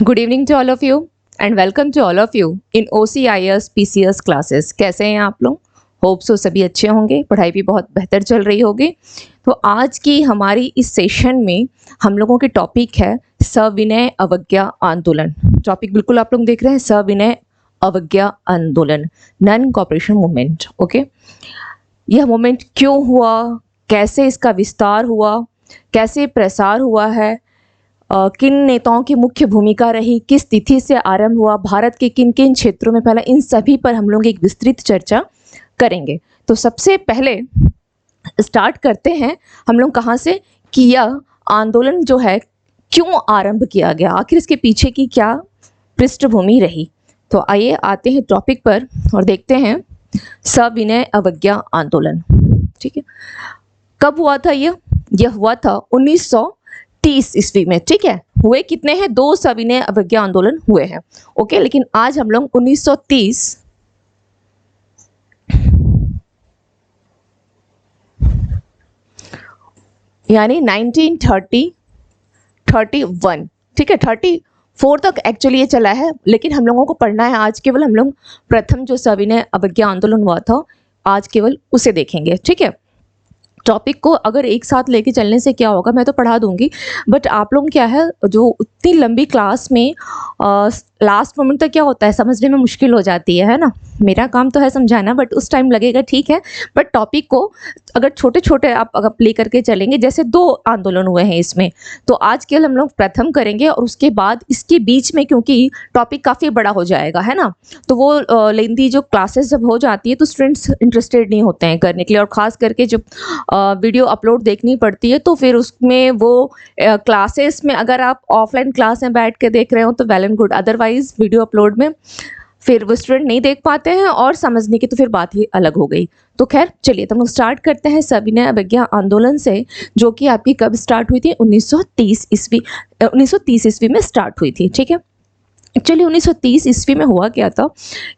Good evening to all of you and welcome to all of you in OCIS PCS classes. कैसे हैं आप लोग? Hope so सभी अच्छे होंगे, पढ़ाई भी बहुत बेहतर चल रही होगी। तो आज की हमारी इस सेशन में हम लोगों की टॉपिक है सविनय अवज्ञा आंदोलन। टॉपिक बिल्कुल आप लोग देख रहे हैं, सविनय अवज्ञा आंदोलन, नॉन कोऑपरेशन मूवमेंट। ओके, यह मूवमेंट क्यों हुआ, कैसे इसका विस्तार हुआ, कैसे प्रसार हुआ है, किन नेताओं की मुख्य भूमिका रही, किस तिथि से आरंभ हुआ, भारत के किन किन क्षेत्रों में फैला, इन सभी पर हम लोग एक विस्तृत चर्चा करेंगे। तो सबसे पहले स्टार्ट करते हैं हम लोग कहाँ से कि यह आंदोलन जो है क्यों आरंभ किया गया, आखिर इसके पीछे की क्या पृष्ठभूमि रही। तो आइए आते हैं टॉपिक पर और देखते हैं सविनय अवज्ञा आंदोलन। ठीक है, कब हुआ था यह हुआ था 1930 ईस्वी में। ठीक है, हुए कितने हैं? 2 सविनय अवज्ञा आंदोलन हुए हैं। ओके, लेकिन आज हम लोग 1930 यानी 1931, ठीक है, 34 तक एक्चुअली ये चला है, लेकिन हम लोगों को पढ़ना है आज केवल हम लोग प्रथम जो सविनय अवज्ञा आंदोलन हुआ था आज केवल उसे देखेंगे। ठीक है, टॉपिक को अगर एक साथ लेके चलने से क्या होगा, मैं तो पढ़ा दूंगी बट आप लोग क्या है जो उतनी लंबी क्लास में लास्ट मोमेंट तक क्या होता है समझने में मुश्किल हो जाती है ना। मेरा काम तो है समझाना बट उस टाइम लगेगा, ठीक है, बट टॉपिक को अगर छोटे छोटे आप अगर प्ले करके चलेंगे, जैसे 2 आंदोलन हुए हैं इसमें, तो आज केवल हम लोग प्रथम करेंगे और उसके बाद इसके बीच में क्योंकि टॉपिक काफ़ी बड़ा हो जाएगा है ना, तो वो लेंथी जो क्लासेस जब हो जाती है तो स्टूडेंट्स इंटरेस्टेड नहीं होते हैं करने के लिए, और ख़ास करके जब वीडियो अपलोड देखनी पड़ती है तो फिर उसमें वो क्लासेस में अगर आप ऑफलाइन क्लास में बैठ के देख रहे हो तो well and good, otherwise video upload में फिर वो स्टूडेंट नहीं देख पाते हैं और समझने की तो फिर बात ही अलग हो गई। तो खैर चलिए, तो हम लोग स्टार्ट करते हैं सविनय अवज्ञा आंदोलन से, जो कि आपकी कब स्टार्ट हुई थी? 1930 ईस्वी में स्टार्ट हुई थी। ठीक है, एक्चुअली 1930 ईस्वी में हुआ क्या था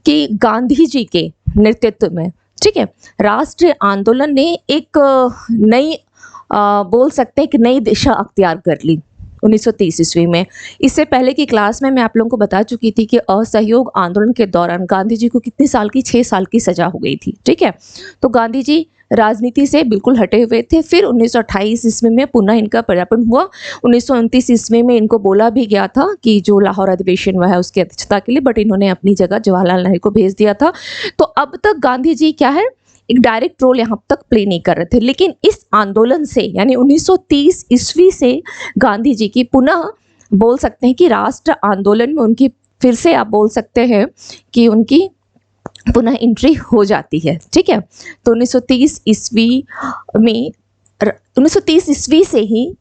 कि गांधी जी के नेतृत्व में, ठीक है, राष्ट्रीय आंदोलन ने एक नई बोल सकते हैं कि नई दिशा अख्तियार कर ली 1930 ईस्वी में। इससे पहले की क्लास में मैं आप लोगों को बता चुकी थी कि असहयोग आंदोलन के दौरान गांधी जी को कितनी साल की 6 साल की सजा हो गई थी। ठीक है, तो गांधी जी राजनीति से बिल्कुल हटे हुए थे। फिर 1928 ईस्वी में पुनः इनका पदार्पण हुआ। 1929 ईस्वी में इनको बोला भी गया था कि जो लाहौर अधिवेशन हुआ है उसकी अध्यक्षता के लिए, बट इन्होंने अपनी जगह जवाहरलाल नेहरू को भेज दिया था। तो अब तक गांधी जी क्या है, एक डायरेक्ट रोल यहाँ तक प्ले नहीं कर रहे थे, लेकिन इस आंदोलन से यानी 1930 ईस्वी से गांधी जी की पुनः बोल सकते हैं कि राष्ट्र आंदोलन में उनकी फिर से आप बोल सकते हैं कि उनकी पुनः एंट्री हो जाती है। ठीक है, तो 1930 ईस्वी से ही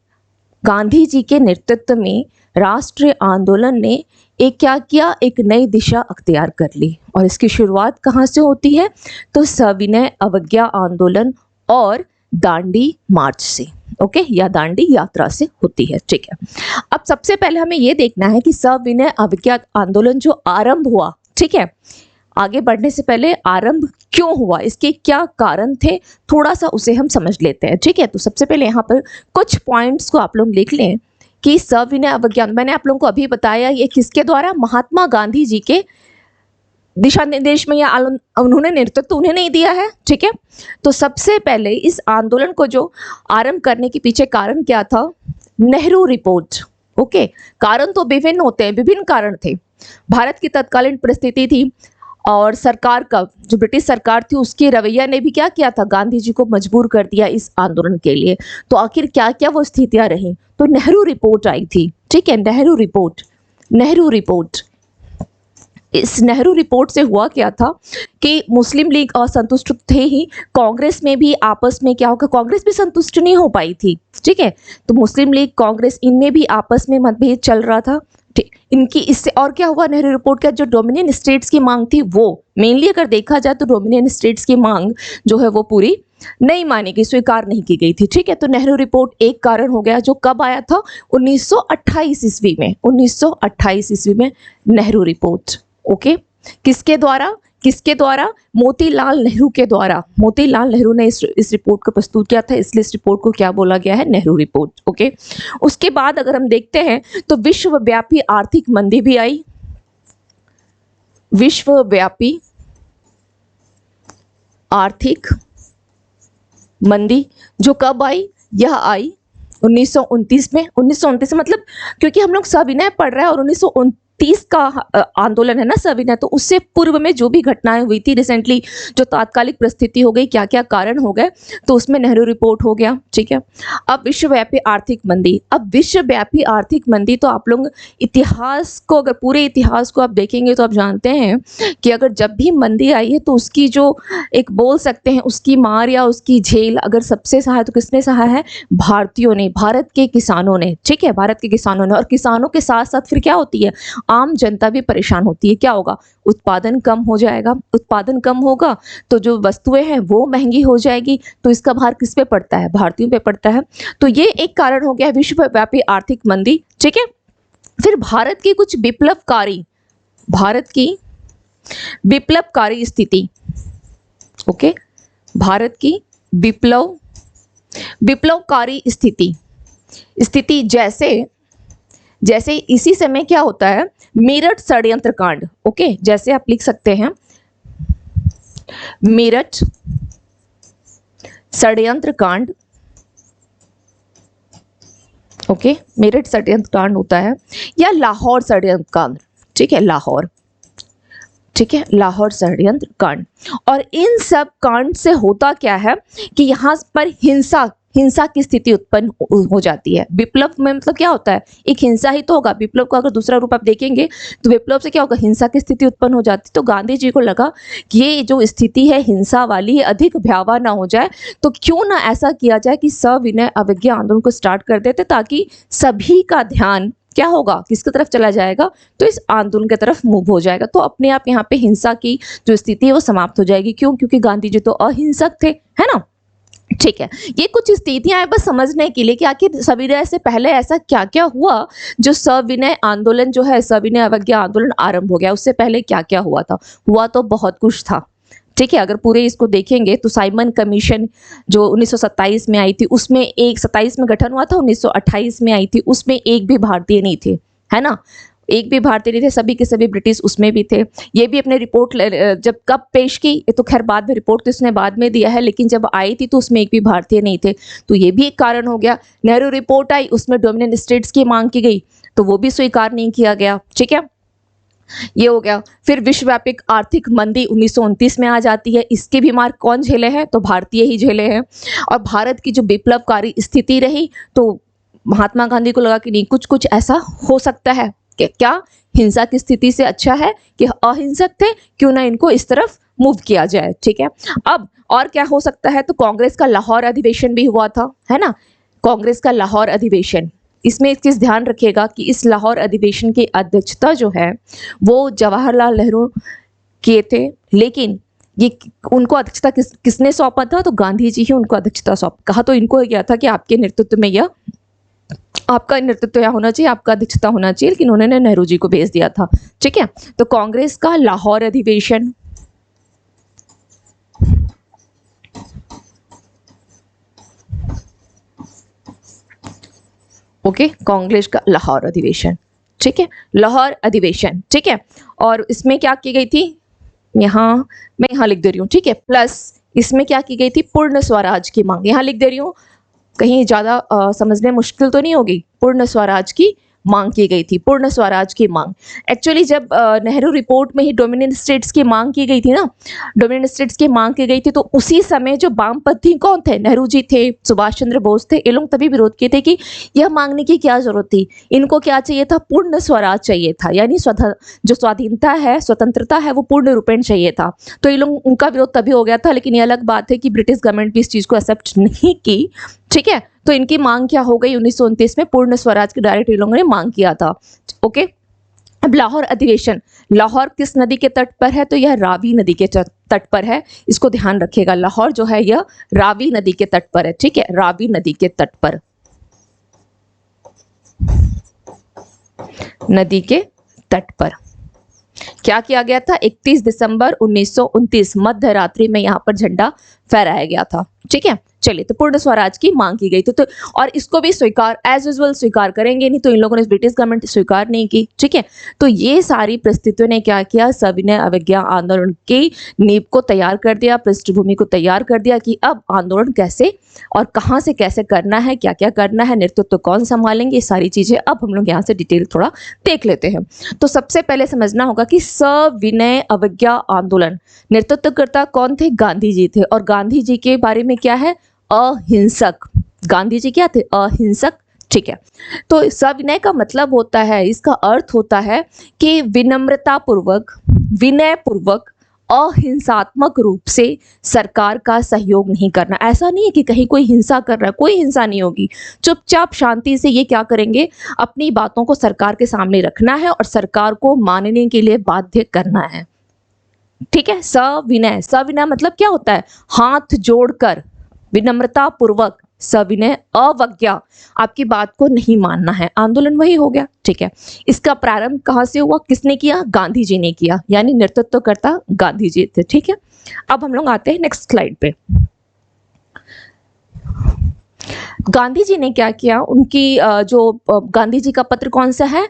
गांधी जी के नेतृत्व में राष्ट्रीय आंदोलन ने एक क्या किया, एक नई दिशा अख्तियार कर ली। और इसकी शुरुआत कहाँ से होती है? तो सविनय अवज्ञा आंदोलन और दांडी मार्च से, ओके, या दांडी यात्रा से होती है। ठीक है, अब सबसे पहले हमें ये देखना है कि सविनय अवज्ञा आंदोलन जो आरंभ हुआ, ठीक है, आगे बढ़ने से पहले आरंभ क्यों हुआ, इसके क्या कारण थे, थोड़ा सा उसे हम समझ लेते हैं। ठीक है, तो सबसे पहले यहाँ पर कुछ पॉइंट्स को आप लोग लिख लें कि सविनय अवज्ञा, मैंने आप लोगों को अभी बताया ये किसके द्वारा, महात्मा गांधी जी के दिशा निर्देश में, या उन्होंने नेतृत्व उन्हें नहीं दिया है। ठीक है, तो सबसे पहले इस आंदोलन को जो आरंभ करने के पीछे कारण क्या था? नेहरू रिपोर्ट। ओके, कारण तो विभिन्न होते हैं, विभिन्न कारण थे। भारत की तत्कालीन परिस्थिति थी और सरकार का जो ब्रिटिश सरकार थी उसके रवैया ने भी क्या किया था, गांधी जी को मजबूर कर दिया इस आंदोलन के लिए। तो आखिर क्या क्या वो स्थितियां रही? तो नेहरू रिपोर्ट आई थी। ठीक है, नेहरू रिपोर्ट, इस नेहरू रिपोर्ट से हुआ क्या था कि मुस्लिम लीग असंतुष्ट थे ही, कांग्रेस में भी आपस में क्या होगा, कांग्रेस भी संतुष्ट नहीं हो पाई थी। ठीक है, तो मुस्लिम लीग, कांग्रेस, इनमें भी आपस में मतभेद चल रहा था। इनकी इससे और क्या हुआ, नेहरू रिपोर्ट का जो डोमिनियन स्टेट्स की मांग थी वो मेनली अगर देखा जाए तो डोमिनियन स्टेट्स की मांग जो है वो पूरी नहीं मानी गई, स्वीकार नहीं की गई थी। ठीक है, तो नेहरू रिपोर्ट एक कारण हो गया जो कब आया था? 1928 ईस्वी में, 1928 ईस्वी में नेहरू रिपोर्ट। ओके, किसके द्वारा? किसके द्वारा? मोतीलाल नेहरू के द्वारा। मोतीलाल नेहरू ने इस रिपोर्ट को प्रस्तुत किया था, इसलिए इस रिपोर्ट को क्या बोला गया है? नेहरू रिपोर्ट। ओके, उसके बाद अगर हम देखते हैं तो विश्वव्यापी आर्थिक मंदी भी आई। विश्वव्यापी आर्थिक मंदी जो कब आई? यह आई 1929 में। 1929 मतलब क्योंकि हम लोग सविनय पढ़ रहे हैं और 1929 का आंदोलन है ना सविनय, तो उससे पूर्व में जो भी घटनाएं हुई थी रिसेंटली, जो तात्कालिक परिस्थिति हो गई, क्या क्या कारण हो गए, तो उसमें नेहरू रिपोर्ट हो गया। ठीक है, अब विश्वव्यापी आर्थिक मंदी। अब विश्वव्यापी आर्थिक मंदी तो आप लोग इतिहास को, अगर पूरे इतिहास को आप देखेंगे तो आप जानते हैं कि अगर जब भी मंदी आई है तो उसकी जो एक बोल सकते हैं उसकी मार या उसकी झेल अगर सबसे सहा है तो किसने सहा है? भारतीयों ने, भारत के किसानों ने। ठीक है, भारत के किसानों ने। और किसानों के साथ साथ फिर क्या होती है? आम जनता भी परेशान होती है। क्या होगा? उत्पादन कम हो जाएगा। उत्पादन कम होगा तो जो वस्तुएं हैं वो महंगी हो जाएगी, तो इसका भार किस पे पड़ता है? भारतीयों पे पड़ता है। तो ये एक कारण हो गया विश्वव्यापी आर्थिक मंदी। ठीक है, फिर भारत की कुछ विप्लवकारी, भारत की विप्लवकारी स्थिति। ओके, भारत की विप्लवकारी स्थिति जैसे इसी समय क्या होता है? मेरठ षड्यंत्र कांड। ओके, जैसे आप लिख सकते हैं मेरठ षड्यंत्र कांड। ओके, मेरठ षड्यंत्र कांड होता है, या लाहौर षड्यंत्र कांड। ठीक है, लाहौर। ठीक है, लाहौर षड्यंत्र कांड। और इन सब कांड से होता क्या है कि यहाँ पर हिंसा की स्थिति उत्पन्न हो जाती है। विप्लव में मतलब क्या होता है? एक हिंसा ही तो होगा। विप्लव का अगर दूसरा रूप आप देखेंगे तो विप्लव से क्या होगा? हिंसा की स्थिति उत्पन्न हो जाती। तो गांधी जी को लगा कि ये जो स्थिति है हिंसा वाली, अधिक भयावह ना हो जाए, तो क्यों ना ऐसा किया जाए कि सविनय अवज्ञा आंदोलन को स्टार्ट कर देते, ताकि सभी का ध्यान क्या होगा? किसकी तरफ चला जाएगा? तो इस आंदोलन की तरफ मूव हो जाएगा। तो अपने आप यहाँ पे हिंसा की जो स्थिति है वो समाप्त हो जाएगी। क्यों? क्योंकि गांधी जी तो अहिंसक थे, है ना। ठीक है, ये कुछ स्थितियां हैं बस समझने के लिए कि आखिर सविनय से पहले ऐसा क्या क्या हुआ जो सविनय आंदोलन जो है, सविनय अवज्ञा आंदोलन आरंभ हो गया। उससे पहले क्या क्या हुआ था? हुआ तो बहुत कुछ था। ठीक है, अगर पूरे इसको देखेंगे तो साइमन कमीशन जो 1927 में आई थी, उसमें एक 27 में गठन हुआ था, 1928 में आई थी, उसमें एक भी भारतीय नहीं थे, है ना। एक भी भारतीय नहीं थे, सभी के सभी ब्रिटिश उसमें भी थे। ये भी अपने रिपोर्ट जब कब पेश की, ये तो खैर बाद में, रिपोर्ट तो इसने बाद में दिया है, लेकिन जब आई थी तो उसमें एक भी भारतीय नहीं थे। तो ये भी एक कारण हो गया। नेहरू रिपोर्ट आई, उसमें डोमिनियन स्टेट्स की मांग की गई, तो वो भी स्वीकार नहीं किया गया। ठीक है, ये हो गया। फिर विश्वव्यापी आर्थिक मंदी 1929 में आ जाती है। इसके भी मार कौन झेले हैं? तो भारतीय ही झेले हैं। और भारत की जो विप्लवकारी स्थिति रही, तो महात्मा गांधी को लगा कि नहीं, कुछ कुछ ऐसा हो सकता है कि क्या हिंसा की स्थिति से अच्छा है कि अहिंसक थे, क्यों ना इनको इस तरफ मूव किया जाए। ठीक है, अब और क्या हो सकता है? तो कांग्रेस का लाहौर अधिवेशन भी हुआ था, है ना। कांग्रेस का लाहौर अधिवेशन, इसमें एक चीज ध्यान रखिएगा कि इस लाहौर अधिवेशन की अध्यक्षता जो है वो जवाहरलाल नेहरू किए थे, लेकिन ये उनको अध्यक्षता किसने सौंपा था? तो गांधी जी ही उनको अध्यक्षता सौंप, कहा तो इनको गया था कि आपके नेतृत्व में यह, आपका नेतृत्व यहाँ होना चाहिए, आपका अध्यक्षता होना चाहिए, लेकिन उन्होंने नेहरू जी को भेज दिया था। ठीक है, तो कांग्रेस का लाहौर अधिवेशन, ओके, कांग्रेस का लाहौर अधिवेशन। ठीक है, लाहौर अधिवेशन। ठीक है, और इसमें क्या की गई थी? यहाँ मैं यहाँ लिख दे रही हूँ। ठीक है, प्लस इसमें क्या की गई थी? पूर्ण स्वराज की मांग। यहाँ लिख दे रही हूँ, कहीं ज्यादा समझने मुश्किल तो नहीं होगी। पूर्ण स्वराज की मांग की गई थी, पूर्ण स्वराज की मांग। एक्चुअली जब नेहरू रिपोर्ट में ही डोमिनियन स्टेट्स की मांग की गई थी ना, डोमिनियन स्टेट्स की मांग की गई थी, तो उसी समय जो वामपंथी कौन थे? नेहरू जी थे, सुभाष चंद्र बोस थे। ये लोग तभी विरोध किए थे कि यह मांगने की क्या जरूरत थी, इनको क्या चाहिए था? पूर्ण स्वराज चाहिए था, यानी जो स्वाधीनता है, स्वतंत्रता है, वो पूर्ण रूपेण चाहिए था। तो ये लोग, उनका विरोध तभी हो गया था। लेकिन ये अलग बात है कि ब्रिटिश गवर्नमेंट भी इस चीज को एक्सेप्ट नहीं की। ठीक है, तो इनकी मांग क्या हो गई? 1929 में पूर्ण स्वराज की डायरेक्ट इन लोगों ने मांग किया था। ओके, अब लाहौर अधिवेशन, लाहौर किस नदी के तट पर है? तो यह रावी नदी के तट पर है। इसको ध्यान रखिएगा, लाहौर जो है यह रावी नदी के तट पर है। ठीक है, रावी नदी के तट पर, नदी के तट पर। क्या किया गया था? 31 दिसंबर 1929 मध्य रात्रि में यहाँ पर झंडा फहराया गया था। ठीक है, चलिए, तो पूर्ण स्वराज की मांग की गई तो और इसको भी स्वीकार एज यूजुअल स्वीकार करेंगे नहीं, तो इन लोगों ने ब्रिटिश गवर्नमेंट स्वीकार नहीं की। ठीक है, तो ये सारी परिस्थितियों ने क्या किया? सविनय अवज्ञा आंदोलन की नींव को तैयार कर दिया, पृष्ठभूमि को तैयार कर दिया कि अब आंदोलन कैसे और कहाँ से कैसे करना है, क्या क्या करना है, नेतृत्व कौन संभालेंगे, ये सारी चीजें अब हम लोग यहाँ से डिटेल थोड़ा देख लेते हैं। तो सबसे पहले समझना होगा कि सविनय अवज्ञा आंदोलन नेतृत्वकर्ता कौन थे? गांधी जी थे। और गांधी जी के बारे में क्या है? अहिंसक। गांधी जी क्या थे? अहिंसक। ठीक है, तो सविनय का मतलब होता है, इसका अर्थ होता है कि विनम्रता पूर्वक, विनय पूर्वक, अहिंसात्मक रूप से सरकार का सहयोग नहीं करना। ऐसा नहीं है कि कहीं कोई हिंसा कर रहा है, कोई हिंसा नहीं होगी। चुपचाप शांति से ये क्या करेंगे? अपनी बातों को सरकार के सामने रखना है और सरकार को मानने के लिए बाध्य करना है। ठीक है, सविनय, सविनय मतलब क्या होता है? हाथ जोड़कर, विनम्रता पूर्वक, सविनय अवज्ञा, आपकी बात को नहीं मानना है। आंदोलन वही हो गया। ठीक है, इसका प्रारंभ कहां से हुआ? किसने किया? गांधी जी ने किया, यानी नेतृत्वकर्ता गांधी जी थे। ठीक है, अब हम लोग आते हैं नेक्स्ट स्लाइड पे। गांधी जी ने क्या किया? उनकी जो गांधी जी का पत्र कौन सा है?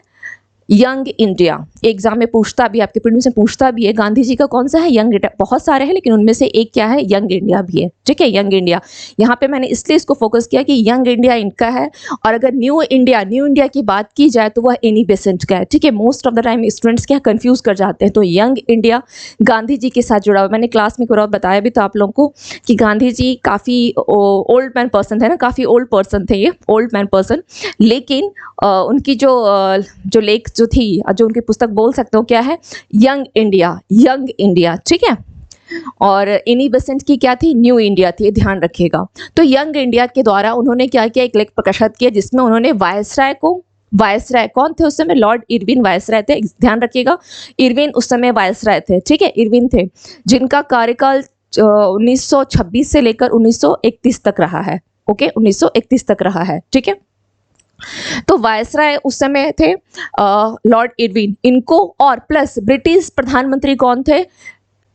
Young India. एग्जाम में पूछता भी, आपके प्रीलिम्स में पूछता भी है, गांधी जी का कौन सा है? Young India. बहुत सारे हैं लेकिन उनमें से एक क्या है? यंग इंडिया भी है। ठीक है, यंग इंडिया। यहाँ पे मैंने इसलिए इसको फोकस किया कि यंग इंडिया इनका है, और अगर न्यू इंडिया की बात की जाए तो वह एनी बेसेंट का है। ठीक है, most of the time students क्या कंफ्यूज कर जाते हैं। तो यंग इंडिया गांधी जी के साथ जुड़ा हुआ। मैंने क्लास में बताया भी था आप लोगों को कि गांधी जी काफ़ी ओल्ड मैन पर्सन थे ना, काफ़ी ओल्ड पर्सन थे ये, ओल्ड मैन पर्सन। लेकिन उनकी जो लेख जो थी, जो उनकी पुस्तक बोल सकते हो क्या है? Young India, young India. ठीक है, और एनी बेसेंट की क्या थी? न्यू इंडिया थी, ध्यान रखिएगा। तो यंग इंडिया के द्वारा उन्होंने क्या किया? एक लेख प्रकाशित किया जिसमें उन्होंने वायसराय को, वायसराय कौन थे उस समय? लॉर्ड इरविन वायसराय थे, ध्यान रखिएगा। इरविन उस समय वायसराय थे। ठीक है, इरविन थे, जिनका कार्यकाल 1926 से लेकर 1931 तक रहा है। ओके, 1931 तक रहा है। ठीक है, तो वायसराय उस समय थे लॉर्ड इरविन, इनको और प्लस ब्रिटिश प्रधानमंत्री कौन थे?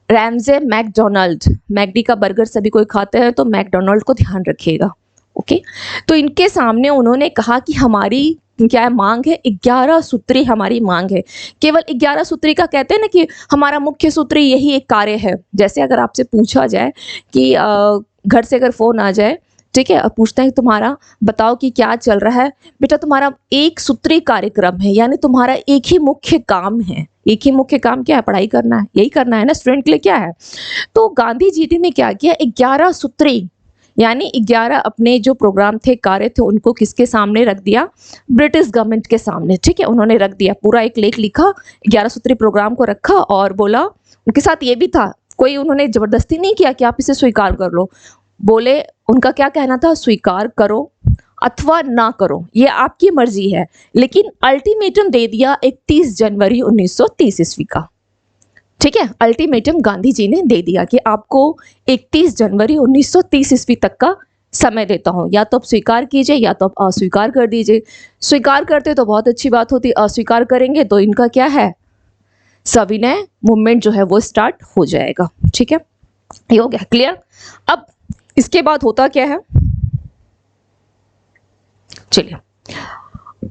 Ramsay MacDonald. मैकडी का बर्गर सभी कोई खाते हैं, तो मैकडोनाल्ड को ध्यान रखिएगा। ओके, तो इनके सामने उन्होंने कहा कि हमारी क्या है मांग है? 11 सूत्री हमारी मांग है। केवल 11 सूत्री का कहते हैं ना कि हमारा मुख्य सूत्री यही एक कार्य है। जैसे अगर आपसे पूछा जाए कि घर से अगर फोन आ जाए, ठीक है, अब पूछते हैं तुम्हारा बताओ कि क्या चल रहा है? बेटा तुम्हारा एक सूत्री कार्यक्रम है, यानी तुम्हारा एक ही मुख्य काम है। एक ही मुख्य काम क्या है? पढ़ाई करना है, यही करना है ना स्टूडेंट के लिए, क्या है? तो गांधी जी ने क्या किया? 11 सूत्री यानी 11 अपने जो प्रोग्राम थे, कार्य थे, उनको किसके सामने रख दिया? ब्रिटिश गवर्नमेंट के सामने। ठीक है, उन्होंने रख दिया, पूरा एक लेख लिखा, 11 सूत्री प्रोग्राम को रखा और बोला, उनके साथ ये भी था, कोई उन्होंने जबरदस्ती नहीं किया कि आप इसे स्वीकार कर लो। बोले, उनका क्या कहना था? स्वीकार करो अथवा ना करो, ये आपकी मर्जी है। लेकिन अल्टीमेटम दे दिया 31 जनवरी 1930 ईस्वी का। ठीक है, अल्टीमेटम गांधी जी ने दे दिया कि आपको 31 जनवरी 1930 ईस्वी तक का समय देता हूं, या तो आप स्वीकार कीजिए या तो आप अस्वीकार कर दीजिए। स्वीकार करते तो बहुत अच्छी बात होती, अस्वीकार करेंगे तो इनका क्या है? सविनय मूवमेंट जो है वो स्टार्ट हो जाएगा। ठीक है, ये हो गया क्लियर। अब इसके बाद होता क्या है? चलिए,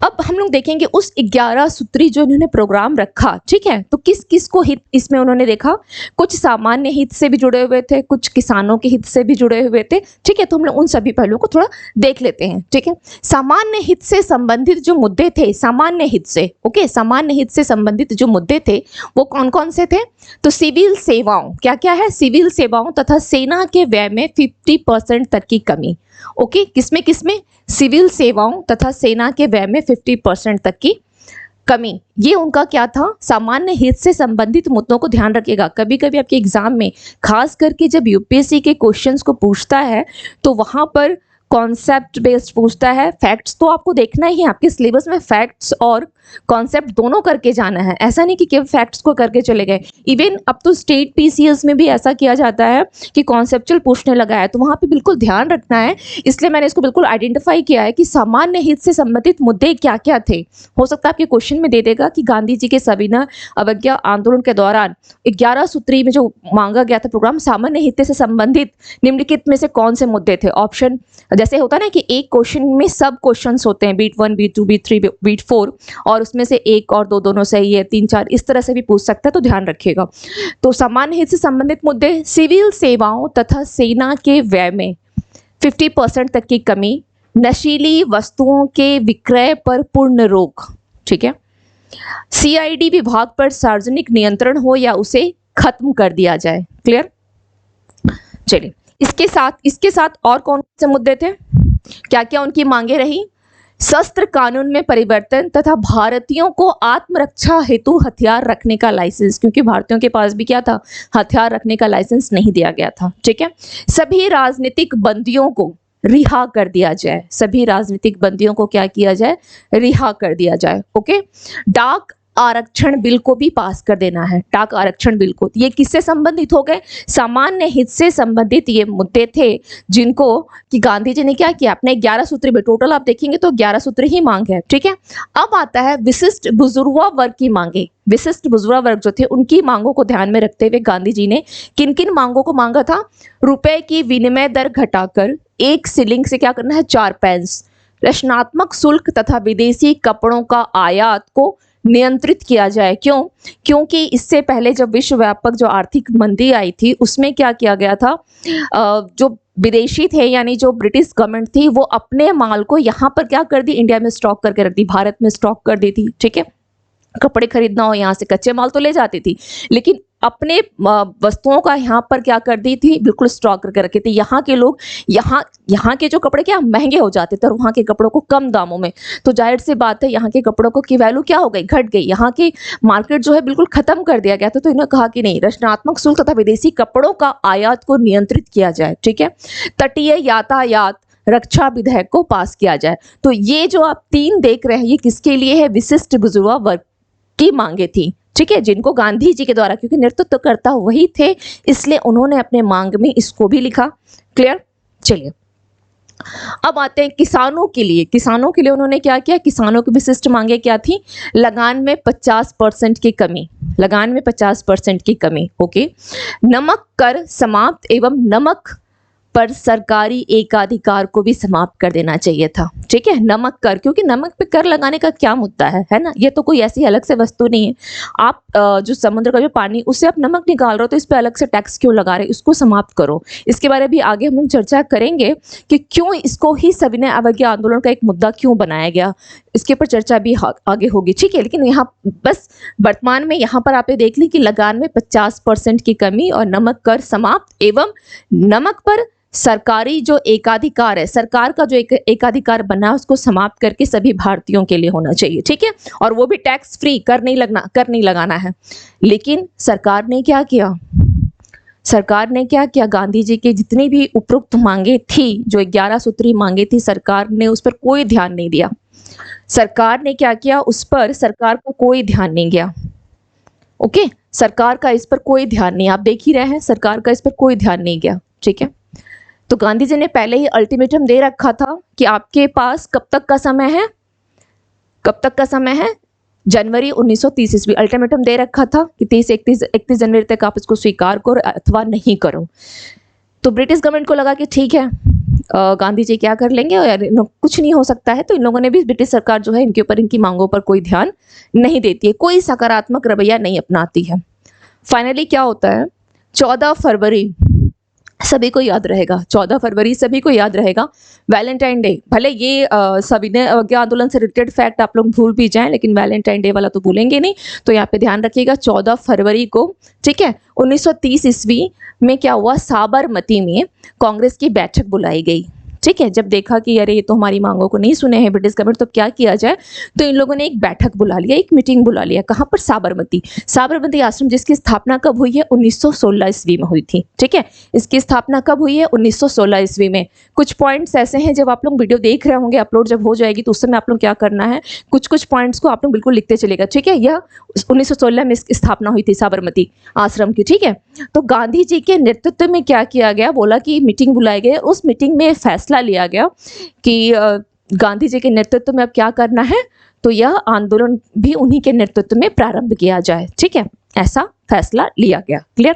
अब हम लोग देखेंगे उस 11 सूत्री जो इन्होंने प्रोग्राम रखा। ठीक है, तो किस किस को हित इसमें उन्होंने देखा? कुछ सामान्य हित से भी जुड़े हुए थे, कुछ किसानों के हित से भी जुड़े हुए थे। ठीक है, तो हम लोग उन सभी पहलुओं को थोड़ा देख लेते हैं। ठीक है, सामान्य हित से संबंधित जो मुद्दे थे, सामान्य हित से, ओके, सामान्य हित से संबंधित जो मुद्दे थे वो कौन कौन से थे? तो सिविल सेवाओं, क्या क्या है? सिविल सेवाओं तथा सेना के व्यय में 50% तक की कमी। ओके, किसमें किसमें? सिविल सेवाओं तथा सेना के व्यय में 50% तक की कमी। ये उनका क्या था? सामान्य हित से संबंधित मुद्दों को ध्यान रखिएगा। कभी कभी आपके एग्जाम में खास करके जब यूपीएससी के क्वेश्चंस को पूछता है तो वहां पर कॉन्सेप्ट बेस्ड पूछता है। फैक्ट्स तो आपको देखना ही है, आपके सिलेबस में फैक्ट्स और कॉन्सेप्ट दोनों करके जाना है। ऐसा नहीं कि केवल फैक्ट्स को करके चले गए। इवन अब तो स्टेट पीसीएस में भी ऐसा किया जाता है कि कॉन्सेप्चुअल पूछने लगा है, तो वहाँ पे बिल्कुल ध्यान रखना है। इसलिए मैंने इसको बिल्कुल आइडेंटिफाई किया है कि सामान्य हित से संबंधित मुद्दे क्या क्या थे। हो सकता है आपके क्वेश्चन में दे देगा कि गांधी जी के सविनय अवज्ञा आंदोलन के दौरान 11 सूत्री में जो मांगा गया था प्रोग्राम, सामान्य हित से संबंधित निम्नलिखित में से कौन से मुद्दे थे। ऑप्शन जैसे होता है ना कि एक क्वेश्चन में सब क्वेश्चंस होते हैं, बीट 1, बीट 2, बीट 3, बीट 4, और उसमें से एक और दो दोनों सही है, 3, 4 इस तरह से भी पूछ सकता है, तो ध्यान रखिएगा। तो सामान्य हित से संबंधित मुद्दे, सिविल सेवाओं तथा सेना के व्यय में 50% तक की कमी, नशीली वस्तुओं के विक्रय पर पूर्ण रोक, ठीक है, सीआईडी विभाग पर सार्वजनिक नियंत्रण हो या उसे खत्म कर दिया जाए। क्लियर? चलिए, इसके साथ और कौन से मुद्दे थे, क्या क्या उनकी मांगे रही। शस्त्र कानून में परिवर्तन तथा भारतीयों को आत्मरक्षा हेतु हथियार रखने का लाइसेंस, क्योंकि भारतीयों के पास भी क्या था, हथियार रखने का लाइसेंस नहीं दिया गया था। ठीक है, सभी राजनीतिक बंदियों को रिहा कर दिया जाए, सभी राजनीतिक बंदियों को क्या किया जाए, रिहा कर दिया जाए। ओके, डाक आरक्षण बिल को भी पास कर देना है, डाक आरक्षण बिल को। ये किससे संबंधित हो गए, सामान्य हित से संबंधित ये मुद्दे थे जिनको कि गांधी जी ने क्या किया, अपने 11 सूत्री में, टोटल आप देखेंगे तो 11 सूत्री ही मांग है। ठीक है, अब आता है विशिष्ट बुजुर्ग वर्ग की मांगे। विशिष्ट बुजुर्ग वर्ग जो थे उनकी मांगों को ध्यान में रखते हुए गांधी जी ने किन किन मांगों को मांगा था। रुपए की विनिमय दर घटाकर 1 शिलिंग से क्या करना है, 4 पैंस। रचनात्मक शुल्क तथा विदेशी कपड़ों का आयात को नियंत्रित किया जाए। क्यों? क्योंकि इससे पहले जब विश्वव्यापक जो आर्थिक मंदी आई थी उसमें क्या किया गया था, जो विदेशी थे यानी जो ब्रिटिश गवर्नमेंट थी वो अपने माल को यहाँ पर क्या कर दी, इंडिया में स्टॉक करके रख दी, भारत में स्टॉक कर दी थी। ठीक है, कपड़े खरीदना हो यहाँ से कच्चे माल तो ले जाती थी, लेकिन अपने वस्तुओं का यहाँ पर क्या कर दी थी, बिल्कुल स्टॉक करके रखे थे। यहाँ के लोग यहाँ के जो कपड़े क्या महंगे हो जाते थे और वहाँ के कपड़ों को कम दामों में, तो जाहिर सी बात है यहाँ के कपड़ों को की वैल्यू क्या हो गई, घट गई। यहाँ की मार्केट जो है बिल्कुल खत्म कर दिया गया था। तो इन्होंने कहा कि नहीं, रचनात्मक शुल्क तथा विदेशी कपड़ों का आयात को नियंत्रित किया जाए। ठीक है, तटीय यातायात रक्षा विधेयक को पास किया जाए। तो ये जो आप 3 देख रहे हैं ये किसके लिए है, विशिष्ट बुजुर्ग वर्ग की मांगे थी। ठीक है, जिनको गांधी जी के द्वारा, क्योंकि नेतृत्व करता वही थे, इसलिए उन्होंने अपने मांग में इसको भी लिखा। क्लियर? चलिए, अब आते हैं किसानों के लिए। किसानों के लिए उन्होंने क्या किया, किसानों की विशिष्ट मांगे क्या थी, लगान में 50% की कमी, लगान में 50% की कमी। ओके, नमक कर समाप्त एवं नमक पर सरकारी एकाधिकार को भी समाप्त कर देना चाहिए था। ठीक है, नमक कर, क्योंकि नमक पे कर लगाने का क्या मुद्दा है ना, ये तो कोई ऐसी अलग से वस्तु नहीं है। आप जो समुद्र का जो पानी उससे आप नमक निकाल रहे हो तो इस पे अलग से टैक्स क्यों लगा रहे, इसको समाप्त करो। इसके बारे में भी आगे हम लोग चर्चा करेंगे कि क्यों इसको ही सविनय अवज्ञा आंदोलन का एक मुद्दा क्यों बनाया गया, इसके ऊपर चर्चा भी आगे होगी। ठीक है, लेकिन यहाँ बस वर्तमान में यहाँ पर आप देख ली कि लगान में 50% की कमी और नमक कर समाप्त एवं नमक पर सरकारी जो एकाधिकार है, सरकार का जो एकाधिकार बना है उसको समाप्त करके सभी भारतीयों के लिए होना चाहिए। ठीक है, और वो भी टैक्स फ्री, कर नहीं लगाना है। लेकिन सरकार ने क्या किया, सरकार ने क्या किया, गांधी जी के जितनी भी उपरोक्त मांगे थी, जो 11 सूत्री मांगे थी, सरकार ने उस पर कोई ध्यान नहीं दिया। सरकार ने क्या किया, उस पर सरकार का कोई ध्यान नहीं गया। ओके, सरकार का इस पर कोई ध्यान नहीं, आप देख ही रहे हैं, सरकार का इस पर कोई ध्यान नहीं गया। ठीक है, तो गांधी जी ने पहले ही अल्टीमेटम दे रखा था कि आपके पास कब तक का समय है, कब तक का समय है, जनवरी 1930 ईस्वी अल्टीमेटम दे रखा था कि 31 जनवरी तक आप इसको स्वीकार करो अथवा नहीं करो। तो ब्रिटिश गवर्नमेंट को लगा कि ठीक है, गांधी जी क्या कर लेंगे और कुछ नहीं हो सकता है, तो इन लोगों ने भी, ब्रिटिश सरकार जो है इनके ऊपर, इनकी मांगों पर कोई ध्यान नहीं देती है, कोई सकारात्मक रवैया नहीं अपनाती है। फाइनली क्या होता है, 14 फरवरी सभी को याद रहेगा, 14 फरवरी सभी को याद रहेगा, वैलेंटाइन डे। भले ये सविनय अवज्ञा आंदोलन से रिलेटेड फैक्ट आप लोग भूल भी जाएं, लेकिन वैलेंटाइन डे वाला तो भूलेंगे नहीं, तो यहाँ पे ध्यान रखिएगा 14 फरवरी को। ठीक है, 1930 ईस्वी में क्या हुआ, साबरमती में कांग्रेस की बैठक बुलाई गई। ठीक है, जब देखा कि अरे ये तो हमारी मांगों को नहीं सुने हैं ब्रिटिश गवर्नमेंट, तो क्या किया जाए, तो इन लोगों ने एक बैठक बुला लिया, एक मीटिंग बुला लिया। कहाँ पर? साबरमती आश्रम, जिसकी स्थापना कब हुई है? 1916 ईस्वी में हुई थी। ठीक है, इसकी स्थापना कब हुई है? 1916 ईस्वी में। कुछ पॉइंट्स ऐसे हैं, जब आप लोग वीडियो देख रहे होंगे, अपलोड जब हो जाएगी तो उस समय आप लोग क्या करना है, कुछ कुछ पॉइंट्स को आप लोग बिल्कुल लिखते चलेगा। ठीक है, यह 1916 में इसकी स्थापना हुई थी साबरमती आश्रम की। ठीक है, तो गांधी जी के नेतृत्व में क्या किया गया, बोला कि मीटिंग बुलाई गई, उस मीटिंग में फैसला लिया गया कि गांधी जी के नेतृत्व में अब क्या करना है, तो यह आंदोलन भी उन्हीं के नेतृत्व में प्रारंभ किया जाए। ठीक है, ऐसा फैसला लिया गया। क्लियर?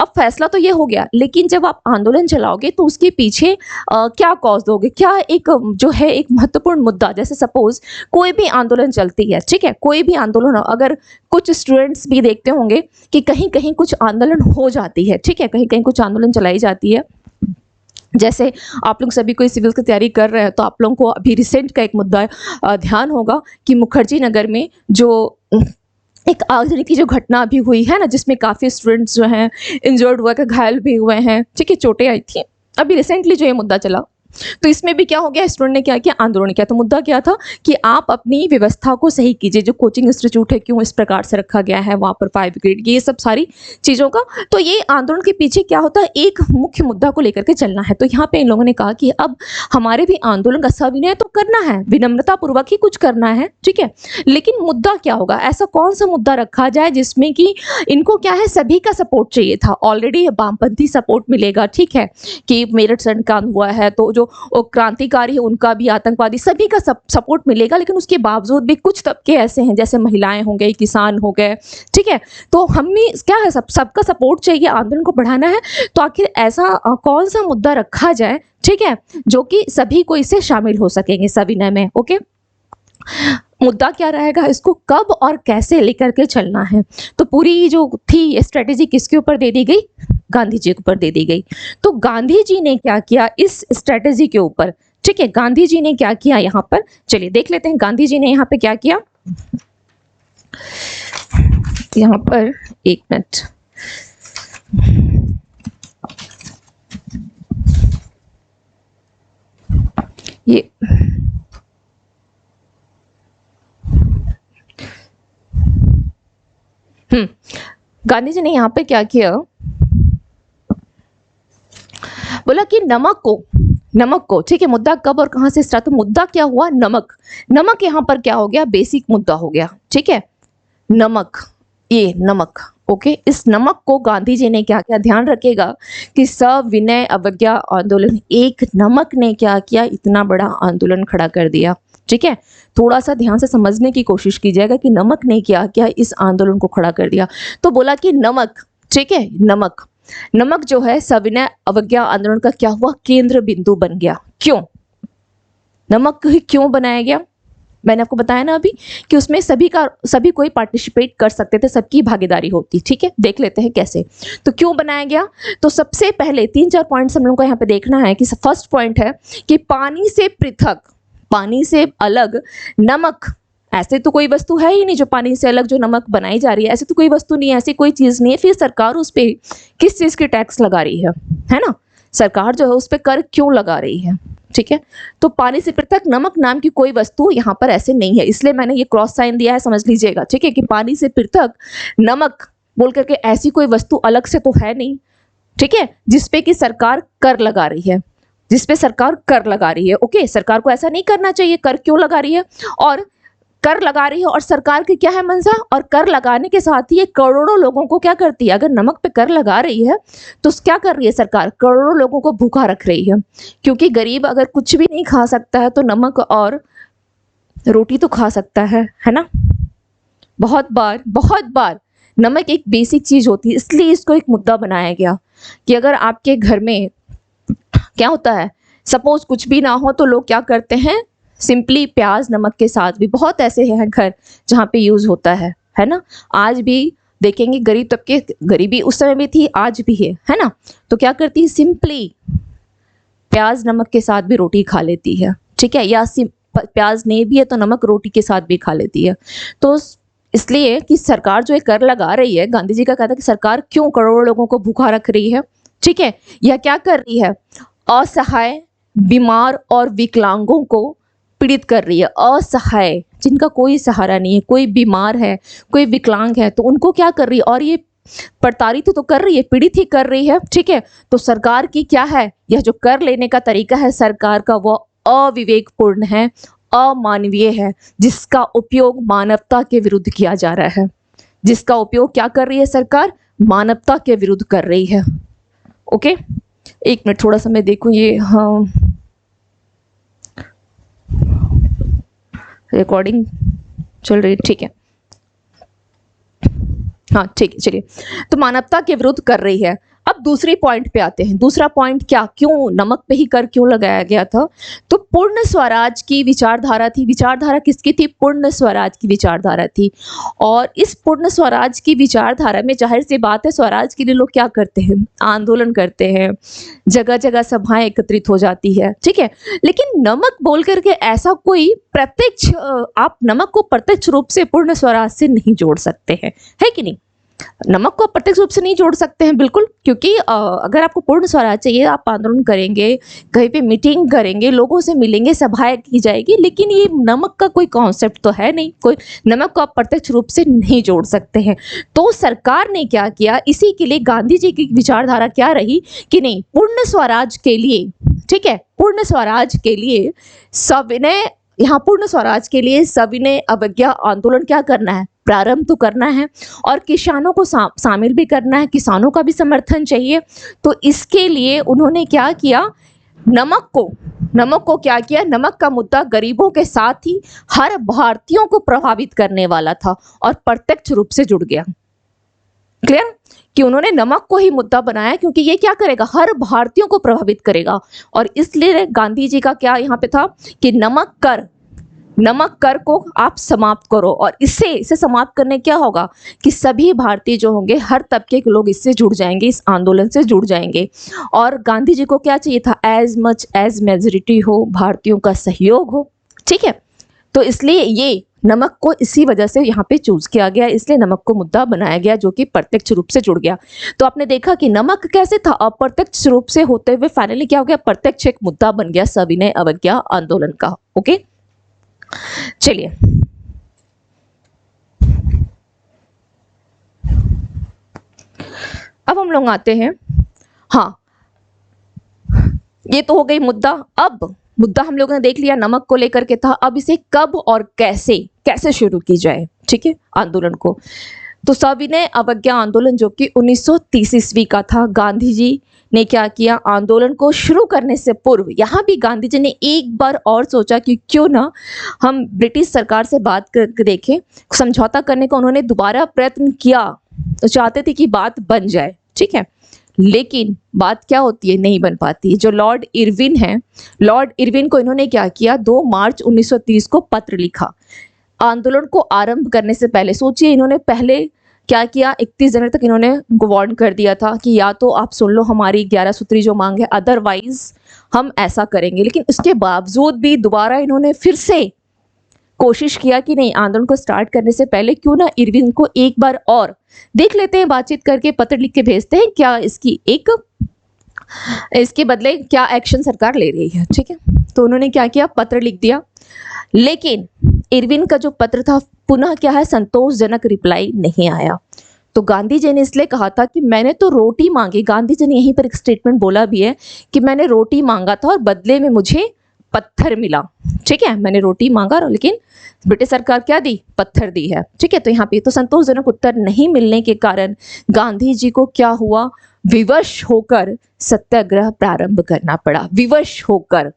अब फैसला तो ये हो गया, लेकिन जब आप आंदोलन चलाओगे तो उसके पीछे क्या कॉज दोगे, क्या एक जो है एक महत्वपूर्ण मुद्दा, जैसे सपोज कोई भी आंदोलन चलती है, ठीक है, कोई भी आंदोलन, अगर कुछ स्टूडेंट्स भी देखते होंगे कि कहीं कहीं कुछ आंदोलन हो जाती है, ठीक है, कहीं कहीं कुछ आंदोलन चलाई जाती है। जैसे आप लोग सभी कोई सिविल्स की तैयारी कर रहे हैं तो आप लोगों को अभी रिसेंट का एक मुद्दा ध्यान होगा कि मुखर्जी नगर में जो एक आगजनी की जो घटना अभी हुई है ना, जिसमें काफ़ी स्टूडेंट्स जो हैं इंजर्ड हुआ, घायल भी हुए हैं, ठीक है, चोटें आई थी, अभी रिसेंटली जो ये मुद्दा चला, तो इसमें भी क्या हो गया, स्टूडेंट ने क्या किया, आंदोलन किया। तो मुद्दा क्या था कि आप अपनी व्यवस्था को सही कीजिए, जो कोचिंग इंस्टीट्यूट है क्यों इस प्रकार से रखा गया है, वहाँ पर 5 ग्रेड, ये सब सारी चीज़ों का। तो ये आंदोलन के पीछे क्या होता है, एक मुख्य मुद्दा को लेकर के चलना है। तो यहाँ पे इन लोगों ने कहा कि अब हमारे भी आंदोलन का सविनय तो करना है, विनम्रता पूर्वक ही कुछ करना है, ठीक है, लेकिन मुद्दा क्या होगा, ऐसा कौन सा मुद्दा रखा जाए जिसमें कि इनको क्या है, सभी का सपोर्ट चाहिए था। ऑलरेडी वामपंथी सपोर्ट मिलेगा, ठीक है, कि मेरठ संकांड हुआ है तो जो क्रांतिकारी है उनका भी, आतंकवादी सभी का सपोर्ट मिलेगा, लेकिन उसके बावजूद भी कुछ तबके ऐसे हैं, जैसे महिलाएं हो गई, किसान हो गए, ठीक है, तो हमें क्या है, सबका सपोर्ट चाहिए, आंदोलन को बढ़ाना है। तो आखिर ऐसा कौन सा मुद्दा रखा जाए, ठीक है, जो कि सभी को इससे शामिल हो सकेंगे सविनय में। ओके, मुद्दा क्या रहेगा, इसको कब और कैसे लेकर के चलना है। तो पूरी जो थी स्ट्रेटेजी किसके ऊपर दे दी गई, गांधी जी के ऊपर दे दी गई। तो गांधी जी ने क्या किया इस स्ट्रेटेजी के ऊपर, ठीक है, गांधी जी ने क्या किया यहाँ पर, चलिए देख लेते हैं गांधी जी ने यहाँ पे क्या किया। यहाँ पर एक मिनट, ये गांधी जी ने यहाँ पे क्या किया, बोला कि नमक को, ठीक है, मुद्दा कब और कहां से स्टार्ट, तो मुद्दा क्या हुआ, नमक यहाँ पर क्या हो गया, बेसिक मुद्दा हो गया, ठीक है, नमक। ओके, इस नमक को गांधी जी ने क्या किया, ध्यान रखेगा कि सविनय अवज्ञा आंदोलन, एक नमक ने क्या किया, इतना बड़ा आंदोलन खड़ा कर दिया। ठीक है, थोड़ा सा ध्यान से समझने की कोशिश कीजिएगा कि नमक ने क्या किया, इस आंदोलन को खड़ा कर दिया। तो बोला कि नमक, ठीक है, नमक जो है सविनय अवज्ञा आंदोलन का क्या हुआ, केंद्र बिंदु बन गया। क्यों नमक क्यों बनाया गया, मैंने आपको बताया ना अभी कि उसमें सभी कोई पार्टिसिपेट कर सकते थे, सबकी भागीदारी होती। ठीक है, देख लेते हैं कैसे, तो क्यों बनाया गया। तो सबसे पहले 3-4 पॉइंट्स हम लोगों को यहाँ पे देखना है कि फर्स्ट पॉइंट है कि पानी से पृथक, पानी से अलग नमक, ऐसे तो कोई वस्तु है ही नहीं जो पानी से अलग जो नमक बनाई जा रही है, ऐसी तो कोई वस्तु नहीं है, ऐसी कोई चीज नहीं है। फिर सरकार उस पर किस चीज की टैक्स लगा रही है ना, सरकार जो है उस पर कर क्यों लगा रही है। ठीक है, तो पानी से पृथक नमक नाम की कोई वस्तु यहाँ पर ऐसे नहीं है, इसलिए मैंने ये क्रॉस साइन दिया है, समझ लीजिएगा। ठीक है, कि पानी से पृथक नमक बोल करके ऐसी कोई वस्तु अलग से तो है नहीं, ठीक है, जिसपे कि सरकार कर लगा रही है, जिसपे सरकार कर लगा रही है। ओके, सरकार को ऐसा नहीं करना चाहिए, कर क्यों लगा रही है, और कर लगा रही है, और सरकार की क्या है मंशा, और कर लगाने के साथ ही ये करोड़ों लोगों को क्या करती है, अगर नमक पे कर लगा रही है तो क्या कर रही है सरकार, करोड़ों लोगों को भूखा रख रही है। क्योंकि गरीब अगर कुछ भी नहीं खा सकता है तो नमक और रोटी तो खा सकता है ना। बहुत बार नमक एक बेसिक चीज होती है, इसलिए इसको एक मुद्दा बनाया गया कि अगर आपके घर में क्या होता है, सपोज कुछ भी ना हो तो लोग क्या करते हैं, सिंपली प्याज नमक के साथ भी, बहुत ऐसे हैं घर जहाँ पे यूज होता है ना। आज भी देखेंगे गरीब तबके, गरीबी उस समय भी थी, आज भी है ना, तो क्या करती है, सिंपली प्याज नमक के साथ भी रोटी खा लेती है। ठीक है, या प्याज नहीं भी है तो नमक रोटी के साथ भी खा लेती है। तो इसलिए कि सरकार जो कर लगा रही है, गांधी जी का कहता है कि सरकार क्यों करोड़ों लोगों को भूखा रख रही है। ठीक है, यह क्या कर रही है, असहाय बीमार और विकलांगों को पीड़ित कर रही है, असहाय जिनका कोई सहारा नहीं है, कोई बीमार है, कोई विकलांग है, तो उनको क्या कर रही है, और ये प्रताड़ित तो कर रही है, पीड़ित ही कर रही है, ठीक है। तो सरकार की क्या है, यह जो कर लेने का तरीका है सरकार का, वो अविवेकपूर्ण है, अमानवीय है, जिसका उपयोग मानवता के विरुद्ध किया जा रहा है, जिसका उपयोग क्या कर रही है सरकार, मानवता के विरुद्ध कर रही है। ओके, एक मिनट थोड़ा सा मैं देखूं, ये हाँ रिकॉर्डिंग चल रही है, ठीक है, हाँ ठीक है, चलिए। तो मानवता के विरुद्ध कर रही है। अब दूसरी पॉइंट पे आते हैं। दूसरा पॉइंट क्या, क्यों नमक पे ही कर क्यों लगाया गया था, तो पूर्ण स्वराज की विचारधारा थी। विचारधारा किसकी थी, पूर्ण स्वराज की विचारधारा थी। और इस पूर्ण स्वराज की विचारधारा में जाहिर सी बात है, स्वराज के लिए लोग क्या करते हैं, आंदोलन करते हैं, जगह जगह सभाएं एकत्रित हो जाती है, ठीक है। लेकिन नमक बोल करके ऐसा कोई प्रत्यक्ष, आप नमक को प्रत्यक्ष रूप से पूर्ण स्वराज से नहीं जोड़ सकते हैं, है कि नहीं। नमक को प्रत्यक्ष रूप से नहीं जोड़ सकते हैं, बिल्कुल, क्योंकि अगर आपको पूर्ण स्वराज चाहिए, आप आंदोलन करेंगे, कहीं पे मीटिंग करेंगे, लोगों से मिलेंगे, सभाएं की जाएगी, लेकिन ये नमक का कोई कॉन्सेप्ट तो है नहीं, कोई नमक को आप प्रत्यक्ष रूप से नहीं जोड़ सकते हैं। तो सरकार ने क्या किया, इसी के लिए गांधी जी की विचारधारा क्या रही कि नहीं, पूर्ण स्वराज के लिए, ठीक है, पूर्ण स्वराज के लिए सविनय, यहाँ पूर्ण स्वराज के लिए सविनय अवज्ञा आंदोलन क्या करना है, प्रारंभ तो करना है, और किसानों को शामिल भी करना है, किसानों का भी समर्थन चाहिए। तो इसके लिए उन्होंने क्या किया, नमक को क्या किया, नमक का मुद्दा गरीबों के साथ ही हर भारतीयों को प्रभावित करने वाला था और प्रत्यक्ष रूप से जुड़ गया। क्लियर कि उन्होंने नमक को ही मुद्दा बनाया, क्योंकि ये क्या करेगा, हर भारतीयों को प्रभावित करेगा। और इसलिए गांधी जी का क्या यहाँ पे था कि नमक कर को आप समाप्त करो, और इसे समाप्त करने क्या होगा कि सभी भारतीय जो होंगे, हर तबके के लोग इससे जुड़ जाएंगे, इस आंदोलन से जुड़ जाएंगे। और गांधी जी को क्या चाहिए था, एज मच एज मेजोरिटी हो, भारतीयों का सहयोग हो, ठीक है। तो इसलिए ये नमक को इसी वजह से यहाँ पे चूज किया गया, इसलिए नमक को मुद्दा बनाया गया, जो कि प्रत्यक्ष रूप से जुड़ गया। तो आपने देखा कि नमक कैसे था, अप्रत्यक्ष रूप से होते हुए फाइनली क्या हो गया, प्रत्यक्ष एक मुद्दा बन गया सविनय अवज्ञा आंदोलन का। ओके, चलिए अब हम लोग आते हैं, हाँ ये तो हो गई मुद्दा। अब मुद्दा हम लोगों ने देख लिया नमक को लेकर के था, अब इसे कब और कैसे शुरू की जाए, ठीक है, आंदोलन को। तो सविनय अवज्ञा आंदोलन जो कि 1930 ईस्वी का था, गांधी जी ने क्या किया, आंदोलन को शुरू करने से पूर्व यहाँ भी गांधी जी ने एक बार और सोचा कि क्यों ना हम ब्रिटिश सरकार से बात करके देखें, समझौता करने का उन्होंने दोबारा प्रयत्न किया, तो चाहते थे कि बात बन जाए, ठीक है। लेकिन बात क्या होती है, नहीं बन पाती। जो लॉर्ड इरविन है, लॉर्ड इरविन को इन्होंने क्या किया, 2 मार्च 1930 को पत्र लिखा आंदोलन को आरंभ करने से पहले। सोचिए इन्होंने पहले क्या किया, 31 जनवरी तक इन्होंने वार्न कर दिया था कि या तो आप सुन लो हमारी 11 सूत्री जो मांग है, अदरवाइज हम ऐसा करेंगे। लेकिन उसके बावजूद भी दोबारा इन्होंने फिर से कोशिश किया कि नहीं, आंदोलन को स्टार्ट करने से पहले क्यों ना इरविन को एक बार और देख लेते हैं, बातचीत करके पत्र लिख के भेजते हैं, क्या इसके बदले क्या एक्शन सरकार ले रही है, ठीक है। तो उन्होंने क्या किया, पत्र लिख दिया। लेकिन इरविन का जो पत्र था पुनः क्या है, संतोषजनक रिप्लाई नहीं आया। तो गांधी जी ने इसलिए कहा था कि मैंने तो रोटी मांगी, गांधी जी ने यहीं पर एक स्टेटमेंट बोला भी है कि मैंने रोटी मांगा था और बदले में मुझे पत्थर मिला, ठीक है, मैंने रोटी मांगा लेकिन ब्रिटिश सरकार क्या दी, पत्थर दी है, ठीक है। तो यहाँ पे तो संतोषजनक उत्तर नहीं मिलने के कारण गांधी जी को क्या हुआ, विवश होकर सत्याग्रह प्रारंभ करना पड़ा, विवश होकर,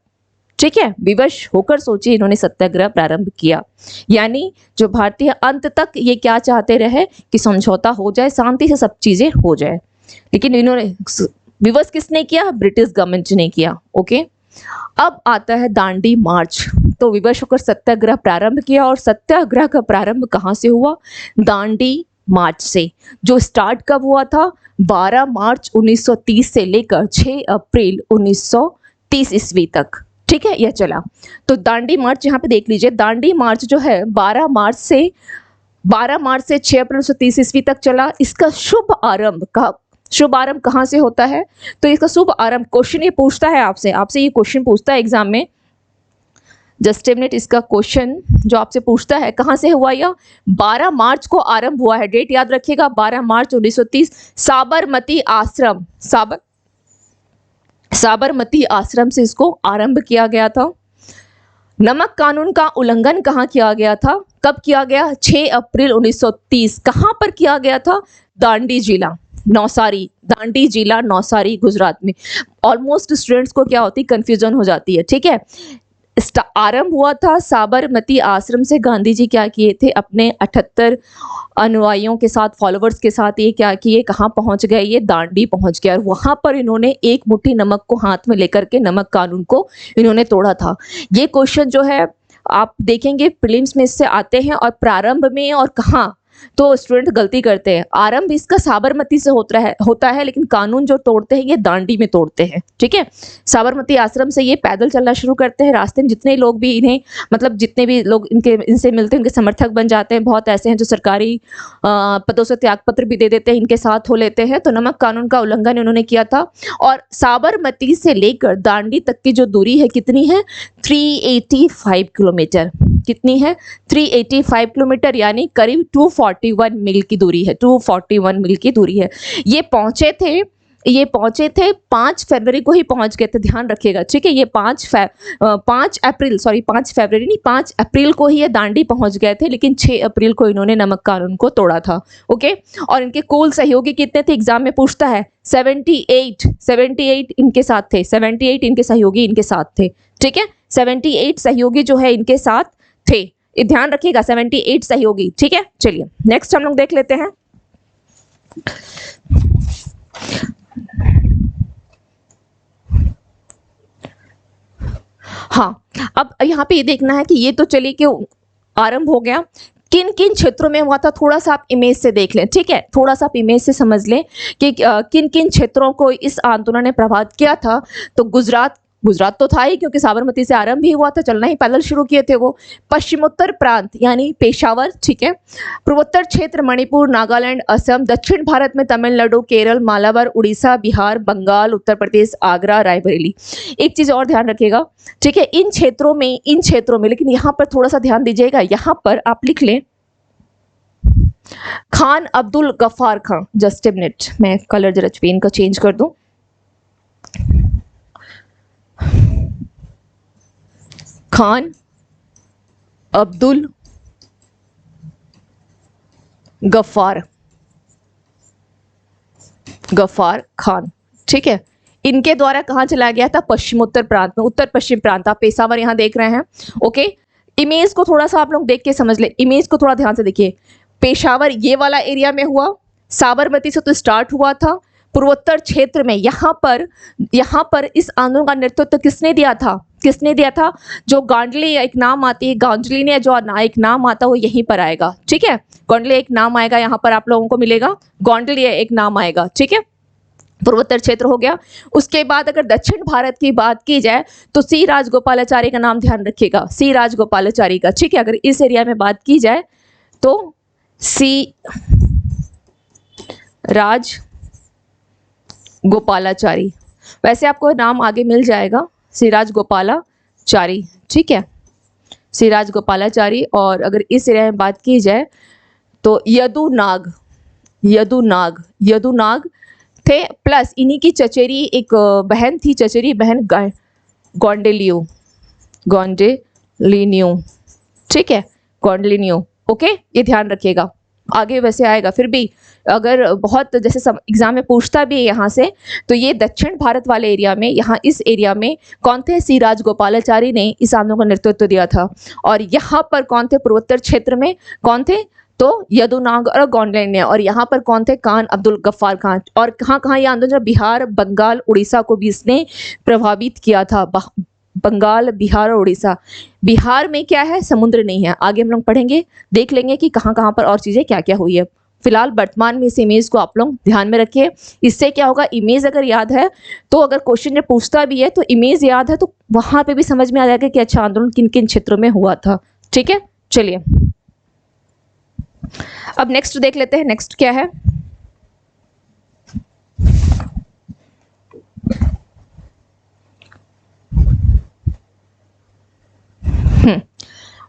ठीक है, विवश होकर सोचिए इन्होंने सत्याग्रह प्रारंभ किया। यानी जो भारतीय अंत तक ये क्या चाहते रहे कि समझौता हो जाए, शांति से सब चीजें हो जाए, लेकिन इन्होंने विवश किसने किया, ब्रिटिश गवर्नमेंट ने किया। ओके, अब आता है दांडी मार्च। तो विवश होकर सत्याग्रह प्रारंभ किया, और सत्याग्रह का प्रारंभ कहाँ से हुआ, दांडी मार्च से, जो स्टार्ट कब हुआ था, 12 मार्च 1930 से लेकर 6 अप्रैल 1930 ईस्वी तक, ठीक है, यह चला। तो दांडी मार्च यहाँ पे देख लीजिए, दांडी मार्च जो है 12 मार्च से 6 अप्रैल 1930 ईस्वी तक चला। इसका शुभ आरंभ का शुभ आरंभ कहाँ से होता है? तो इसका शुभ आरंभ, क्वेश्चन ये पूछता है आपसे ये क्वेश्चन पूछता है एग्जाम में। जस्ट ए मिनट, इसका क्वेश्चन जो आपसे पूछता है कहाँ से हुआ यह? 12 मार्च को आरंभ हुआ है। डेट याद रखिएगा, 12 मार्च 1930 साबरमती आश्रम, साबरमती आश्रम से इसको आरंभ किया गया था। नमक कानून का उल्लंघन कहाँ किया गया था? कब किया गया? 6 अप्रैल 1930। कहाँ पर किया गया था? दांडी जिला नौसारी, दांडी जिला नौसारी गुजरात में। ऑलमोस्ट स्टूडेंट्स को क्या होती, कंफ्यूजन हो जाती है, ठीक है। आरंभ हुआ था साबरमती आश्रम से। गांधी जी क्या किए थे, अपने 78 अनुयायियों के साथ, फॉलोवर्स के साथ ये क्या किए, कहाँ पहुंच गए, ये दांडी पहुंच गए और वहां पर इन्होंने एक मुट्ठी नमक को हाथ में लेकर के नमक कानून को इन्होंने तोड़ा था। ये क्वेश्चन जो है आप देखेंगे प्रीलिम्स में इससे आते हैं, और प्रारंभ में और कहाँ, तो स्टूडेंट गलती करते हैं। आरंभ इसका साबरमती से होता है, लेकिन कानून जो तोड़ते हैं ये दांडी में तोड़ते हैं, ठीक है। साबरमती आश्रम से ये पैदल चलना शुरू करते हैं। रास्ते में जितने लोग भी इन्हें, मतलब जितने भी लोग इनसे मिलते हैं, इनके समर्थक बन जाते हैं। बहुत ऐसे हैं जो सरकारी पदों से त्यागपत्र भी दे देते हैं, इनके साथ हो लेते हैं। तो नमक कानून का उल्लंघन इन्होंने किया था। और साबरमती से लेकर दांडी तक की जो दूरी है कितनी है? 385 किलोमीटर। कितनी है? 385 किलोमीटर, यानी करीब 241 मील की दूरी है। 241 मील की दूरी है। ये पहुंचे थे 5 फरवरी को ही पहुंच गए थे, ध्यान रखिएगा, ठीक है। ये 5 फरवरी नहीं, 5 अप्रैल को ही ये दांडी पहुंच गए थे, लेकिन 6 अप्रैल को इन्होंने नमक कानून को तोड़ा था, ओके। और इनके कुल सहयोगी कितने थे, एग्जाम में पूछता है। 78 इनके साथ थे, 78 इनके सहयोगी इनके साथ थे, ठीक है। 78 सहयोगी जो है इनके साथ थे, ये ध्यान रखिएगा, 78 सहयोगी, ठीक है। चलिए नेक्स्ट हम लोग देख लेते हैं। हाँ, अब यहाँ पे ये देखना है कि ये तो चलिए कि आरंभ हो गया, किन किन क्षेत्रों में हुआ था, थोड़ा सा आप इमेज से देख लें, ठीक है। थोड़ा सा आप इमेज से समझ लें कि किन किन क्षेत्रों को इस आंदोलन ने प्रभावित किया था। तो गुजरात तो था ही, क्योंकि साबरमती से आरंभ ही हुआ था, चलना ही पैदल शुरू किए थे वो। पश्चिमोत्तर प्रांत यानी पेशावर, ठीक है। पूर्वोत्तर क्षेत्र मणिपुर, नागालैंड, असम। दक्षिण भारत में तमिलनाडु, केरल, मालाबार, उड़ीसा, बिहार, बंगाल, उत्तर प्रदेश, आगरा, रायबरेली। एक चीज और ध्यान रखिएगा, ठीक है। इन क्षेत्रों में, लेकिन यहाँ पर थोड़ा सा ध्यान दीजिएगा, यहाँ पर आप लिख लें खान अब्दुल गफ्फार खां। जस्ट ए मिनट, मैं कलर जरा पेन का चेंज कर दूं। खान अब्दुल गफ्फार खान, ठीक है। इनके द्वारा कहां चला गया था? पश्चिमोत्तर प्रांत में, उत्तर पश्चिम प्रांत। आप पेशावर यहां देख रहे हैं, ओके। इमेज को थोड़ा सा आप लोग देख के समझ ले, इमेज को थोड़ा ध्यान से देखिए। पेशावर ये वाला एरिया में हुआ, साबरमती से तो स्टार्ट हुआ था। पूर्वोत्तर क्षेत्र में यहाँ पर इस आंदोलन का नेतृत्व किसने दिया था? जो गांडली एक नाम आती है, गांजली ने जो एक नाम आता है वो यहीं पर आएगा, ठीक है। गांडली एक नाम आएगा, यहाँ पर आप लोगों को मिलेगा, गांडली एक नाम आएगा, ठीक है। पूर्वोत्तर क्षेत्र हो गया। उसके बाद अगर दक्षिण भारत की बात की जाए तो सी राजगोपालाचारी का नाम ध्यान रखिएगा, सी राजगोपालाचारी का, ठीक है। अगर इस एरिया में बात की जाए तो सी राज गोपालाचारी, वैसे आपको नाम आगे मिल जाएगा, सिराज गोपालाचारी, ठीक है, सिराज गोपालाचारी। और अगर इस एरिया में बात की जाए तो यदुनाग थे, प्लस इन्हीं की चचेरी एक बहन थी, चचेरी बहन गौंडेलिन्यू, ठीक है, गौंडेलिन्यू, ओके। ये ध्यान रखिएगा, आगे वैसे आएगा। फिर भी अगर बहुत जैसे एग्जाम में पूछता भी है यहाँ से, तो ये दक्षिण भारत वाले एरिया में, यहाँ इस एरिया में कौन थे? सी राजगोपालाचारी ने इस आंदोलन का नेतृत्व दिया था। और यहाँ पर कौन थे? पूर्वोत्तर क्षेत्र में कौन थे? तो यदुनाग और गोंडलिन्यू। और यहाँ पर कौन थे? खान अब्दुल गफ्फार खान। और कहाँ कहाँ ये आंदोलन? बिहार, बंगाल, उड़ीसा को भी इसने प्रभावित किया था। बंगाल, बिहार और उड़ीसा। बिहार में क्या है? समुद्र नहीं है, आगे हम लोग पढ़ेंगे, देख लेंगे कि कहाँ कहाँ पर और चीजें क्या क्या हुई है। फिलहाल वर्तमान में इस इमेज को आप लोग ध्यान में रखिए। इससे क्या होगा, इमेज अगर याद है तो अगर क्वेश्चन में पूछता भी है तो इमेज याद है तो वहां पे भी समझ में आ जाएगा कि अच्छा आंदोलन किन किन क्षेत्रों में हुआ था, ठीक है। चलिए अब नेक्स्ट देख लेते हैं, नेक्स्ट क्या है।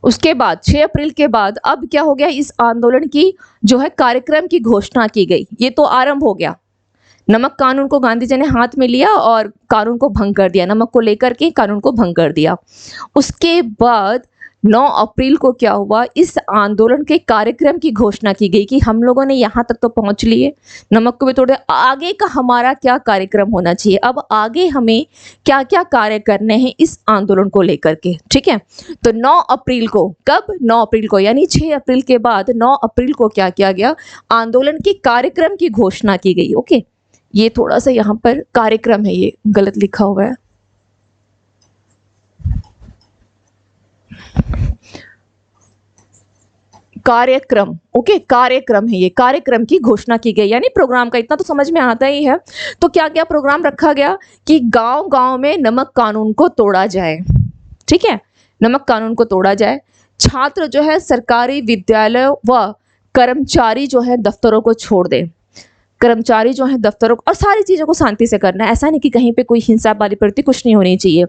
उसके बाद 6 अप्रैल के बाद अब क्या हो गया, इस आंदोलन की जो है कार्यक्रम की घोषणा की गई। ये तो आरंभ हो गया। नमक कानून को गांधी जी ने हाथ में लिया और कानून को भंग कर दिया, नमक को लेकर के कानून को भंग कर दिया। उसके बाद 9 अप्रैल को क्या हुआ, इस आंदोलन के कार्यक्रम की घोषणा की गई कि हम लोगों ने यहाँ तक तो पहुंच लिए, नमक को भी तोड़े, आगे का हमारा क्या कार्यक्रम होना चाहिए, अब आगे हमें क्या क्या कार्य करने हैं इस आंदोलन को लेकर के। ठीक है, तो 9 अप्रैल को, कब 9 अप्रैल को, यानी 6 अप्रैल के बाद 9 अप्रैल को क्या किया गया, आंदोलन के कार्यक्रम की घोषणा की गई। ओके, ये थोड़ा सा यहाँ पर कार्यक्रम है, ये गलत लिखा हुआ है। कार्यक्रम, ओके, कार्यक्रम है ये, कार्यक्रम की घोषणा की गई, यानी प्रोग्राम का, इतना तो समझ में आता ही है। तो क्या क्या प्रोग्राम रखा गया कि गांव-गांव में नमक कानून को तोड़ा जाए। ठीक है, नमक कानून को तोड़ा जाए। छात्र जो है सरकारी विद्यालय व कर्मचारी जो है दफ्तरों को छोड़ दे, कर्मचारी जो है दफ्तरों और सारी चीजों को शांति से करना है, ऐसा नहीं कि कहीं पे कोई हिंसा वाली प्रवृत्ति कुछ नहीं होनी चाहिए।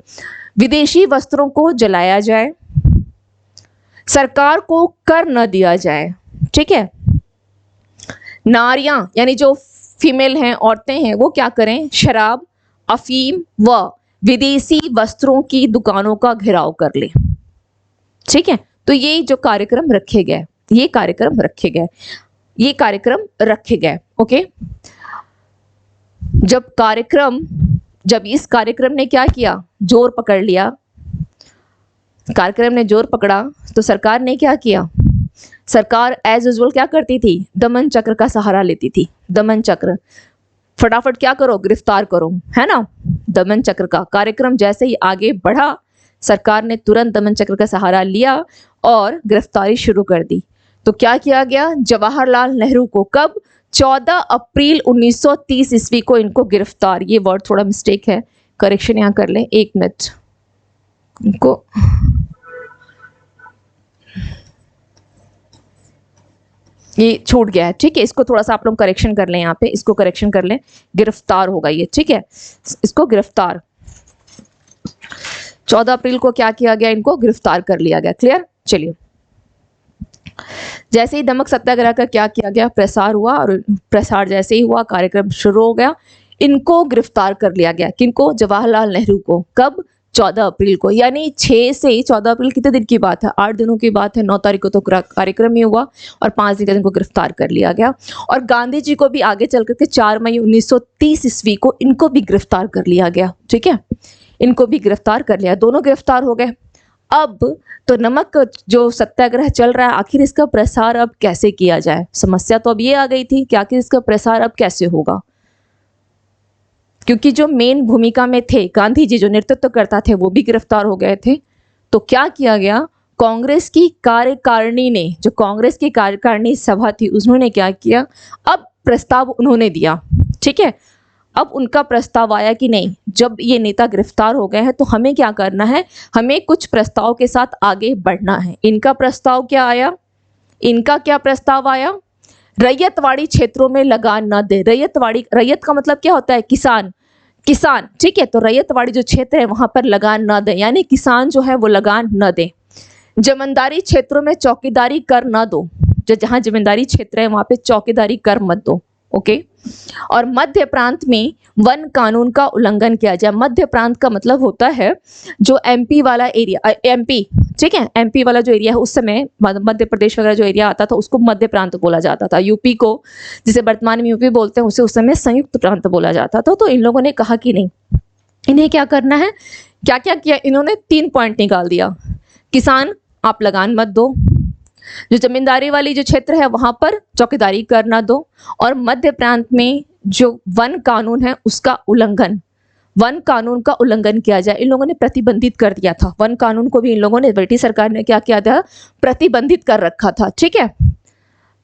विदेशी वस्त्रों को जलाया जाए, सरकार को कर न दिया जाए। ठीक है, नारियां यानी जो फीमेल हैं, औरतें हैं, वो क्या करें, शराब, अफीम व विदेशी वस्त्रों की दुकानों का घेराव कर ले। ठीक है, तो ये जो कार्यक्रम रखे गए, ये कार्यक्रम रखे गए, ये कार्यक्रम रखे गए। ओके, जब इस कार्यक्रम ने क्या किया, जोर पकड़ लिया, कार्यक्रम ने जोर पकड़ा, तो सरकार ने क्या किया, सरकार एज यूजुअल क्या करती थी, दमन चक्र का सहारा लेती थी। दमन चक्र, फटाफट क्या करो, गिरफ्तार करो, है ना। दमन चक्र का कार्यक्रम जैसे ही आगे बढ़ा, सरकार ने तुरंत दमन चक्र का सहारा लिया और गिरफ्तारी शुरू कर दी। तो क्या किया गया, जवाहरलाल नेहरू को कब, 14 अप्रैल 1930 ईस्वी को इनको गिरफ्तार, ये वर्ड थोड़ा मिस्टेक है, करेक्शन यहाँ कर लें, 1 मिनट, इनको ये छूट गया है। ठीक है, इसको थोड़ा सा आप लोग करेक्शन कर लें, यहाँ पे इसको करेक्शन कर लें, गिरफ्तार होगा ये। ठीक है, इसको गिरफ्तार, 14 अप्रैल को क्या किया गया, इनको गिरफ्तार कर लिया गया। क्लियर, चलिए। जैसे ही नमक सत्याग्रह का क्या किया गया, प्रसार हुआ, और प्रसार जैसे ही हुआ, कार्यक्रम शुरू हो गया, इनको गिरफ्तार कर लिया गया। किनको, जवाहरलाल नेहरू को, कब, 14 अप्रैल को, यानी 6 से 14 अप्रैल कितने दिन की बात है, 8 दिनों की बात है। 9 तारीख को तो कार्यक्रम ही हुआ और 5 दिन के दिन को गिरफ्तार कर लिया गया। और गांधी जी को भी आगे चल करके 4 मई 1930 ईस्वी को इनको भी गिरफ्तार कर लिया गया। ठीक है, इनको भी गिरफ्तार कर लिया, दोनों गिरफ्तार हो गए। अब तो नमक जो सत्याग्रह चल रहा है, आखिर इसका प्रसार अब कैसे किया जाए, समस्या तो अब ये आ गई थी कि आखिर इसका प्रसार अब कैसे होगा, क्योंकि जो मेन भूमिका में थे गांधी जी, जो नेतृत्व करता थे, वो भी गिरफ्तार हो गए थे। तो क्या किया गया, कांग्रेस की कार्यकारिणी ने, जो कांग्रेस की कार्यकारिणी सभा थी, उन्होंने क्या किया, अब प्रस्ताव उन्होंने दिया। ठीक है, अब उनका प्रस्ताव आया कि नहीं, जब ये नेता गिरफ्तार हो गए हैं तो हमें क्या करना है, हमें कुछ प्रस्ताव के साथ आगे बढ़ना है। इनका प्रस्ताव क्या आया, इनका क्या प्रस्ताव आया, रैयतवाड़ी क्षेत्रों में लगान न दे। रैयतवाड़ी, रैयत का मतलब क्या होता है, किसान, किसान। ठीक है, तो रैयतवाड़ी जो क्षेत्र है वहां पर लगान न दे, यानी किसान जो है वो लगान न दे। जमींदारी क्षेत्रों में चौकीदारी कर न दो, जो जहां जमींदारी क्षेत्र है वहां पे चौकीदारी कर मत दो। ओके, और मध्य प्रांत में वन कानून का उल्लंघन किया जाए। मध्य प्रांत का मतलब होता है जो एमपी वाला एरिया, एमपी, ठीक है, एमपी वाला जो एरिया है, उस समय मध्य प्रदेश वगैरह जो एरिया आता था उसको मध्य प्रांत बोला जाता था। यूपी को, जिसे वर्तमान में यूपी बोलते हैं, उसे उस समय संयुक्त प्रांत बोला जाता था। तो इन लोगों ने कहा कि नहीं, इन्हें क्या करना है, क्या क्या किया, इन्होंने 3 पॉइंट निकाल दिया। किसान आप लगान मत दो, जो जमींदारी वाली जो क्षेत्र है वहां पर चौकीदारी कर ना दो, और मध्य प्रांत में जो वन कानून है उसका उल्लंघन, वन कानून का उल्लंघन किया जाए। इन लोगों ने प्रतिबंधित कर दिया था, वन कानून को भी इन लोगों ने, ब्रिटिश सरकार ने क्या किया था, प्रतिबंधित कर रखा था। ठीक है,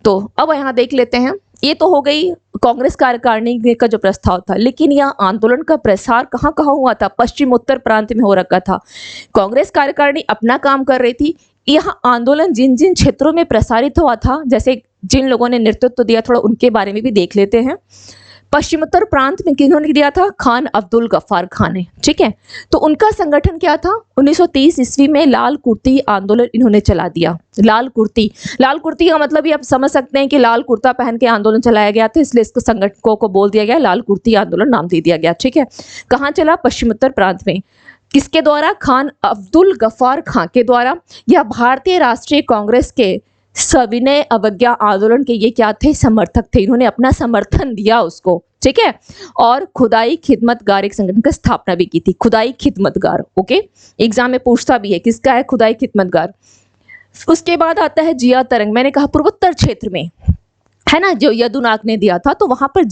तो अब यहाँ देख लेते हैं, ये तो हो गई कांग्रेस कार्यकारिणी का जो प्रस्ताव था, लेकिन यह आंदोलन का प्रसार कहाँ कहाँ हुआ था, पश्चिम उत्तर प्रांत में हो रखा था। कांग्रेस कार्यकारिणी अपना काम कर रही थी, यह आंदोलन जिन जिन क्षेत्रों में प्रसारित हुआ था, जैसे जिन लोगों ने नेतृत्व दिया, थोड़ा उनके बारे में भी देख लेते हैं। पश्चिमोत्तर प्रांत में किन्होंने दिया था? खान अब्दुल गफ्फार खान ने, ठीक है। तो उनका संगठन क्या था? 1930 ईस्वी में लाल कुर्ती आंदोलन इन्होंने चला दिया। लाल कुर्ती का मतलब ये आप समझ सकते हैं कि लाल कुर्ता पहन के आंदोलन चलाया गया था, इसलिए इसको संगठन को बोल दिया गया लाल कुर्ती आंदोलन नाम दे दिया गया, ठीक है। कहाँ चला? पश्चिमोत्तर प्रांत में। किसके द्वारा? खान अब्दुल गफ्फार खान के द्वारा। यह भारतीय राष्ट्रीय कांग्रेस के सविनय अवज्ञा आंदोलन के ये क्या थे? समर्थक थे। इन्होंने अपना समर्थन दिया उसको, ठीक है। और खुदाई खिदमतगार एक संगठन की स्थापना भी की थी। खुदाई खिदमतगार, ओके, एग्जाम में पूछता भी है किसका है खुदाई खिदमतगार। उसके बाद आता है जिया तरंग। मैंने कहा पूर्वोत्तर क्षेत्र में है ना, जो यदुनाग ने दिया था, तो वहां पर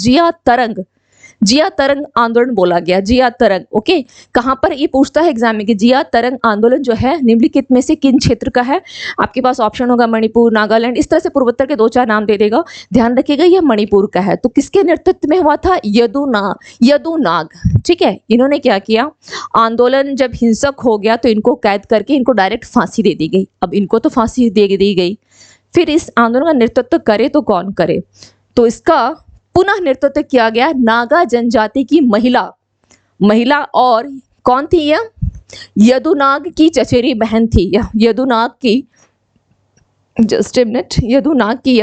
जिया तरंग आंदोलन बोला गया। जिया तरंग, ओके। कहां पर ये पूछता है एग्जाम में कि जिया तरंग आंदोलन जो है निम्नलिखित में से किन क्षेत्र का है? आपके पास ऑप्शन होगा मणिपुर, नागालैंड, इस तरह से पूर्वोत्तर के 2-4 नाम दे देगा। ध्यान रखिएगा यह मणिपुर का है। तो किसके नेतृत्व में हुआ था? यदुनाग, ठीक है। इन्होंने क्या किया? आंदोलन जब हिंसक हो गया तो इनको कैद करके इनको डायरेक्ट फांसी दे दी गई। अब इनको तो फांसी दे दी गई, फिर इस आंदोलन का नेतृत्व करे तो कौन करे? तो इसका पुनः नेतृत्व किया गया नागा जनजाति की महिला और कौन थी यह? यदुनाग की चचेरी बहन थी। यदुनाग की, जस्ट ए मिनट, यदुनाग की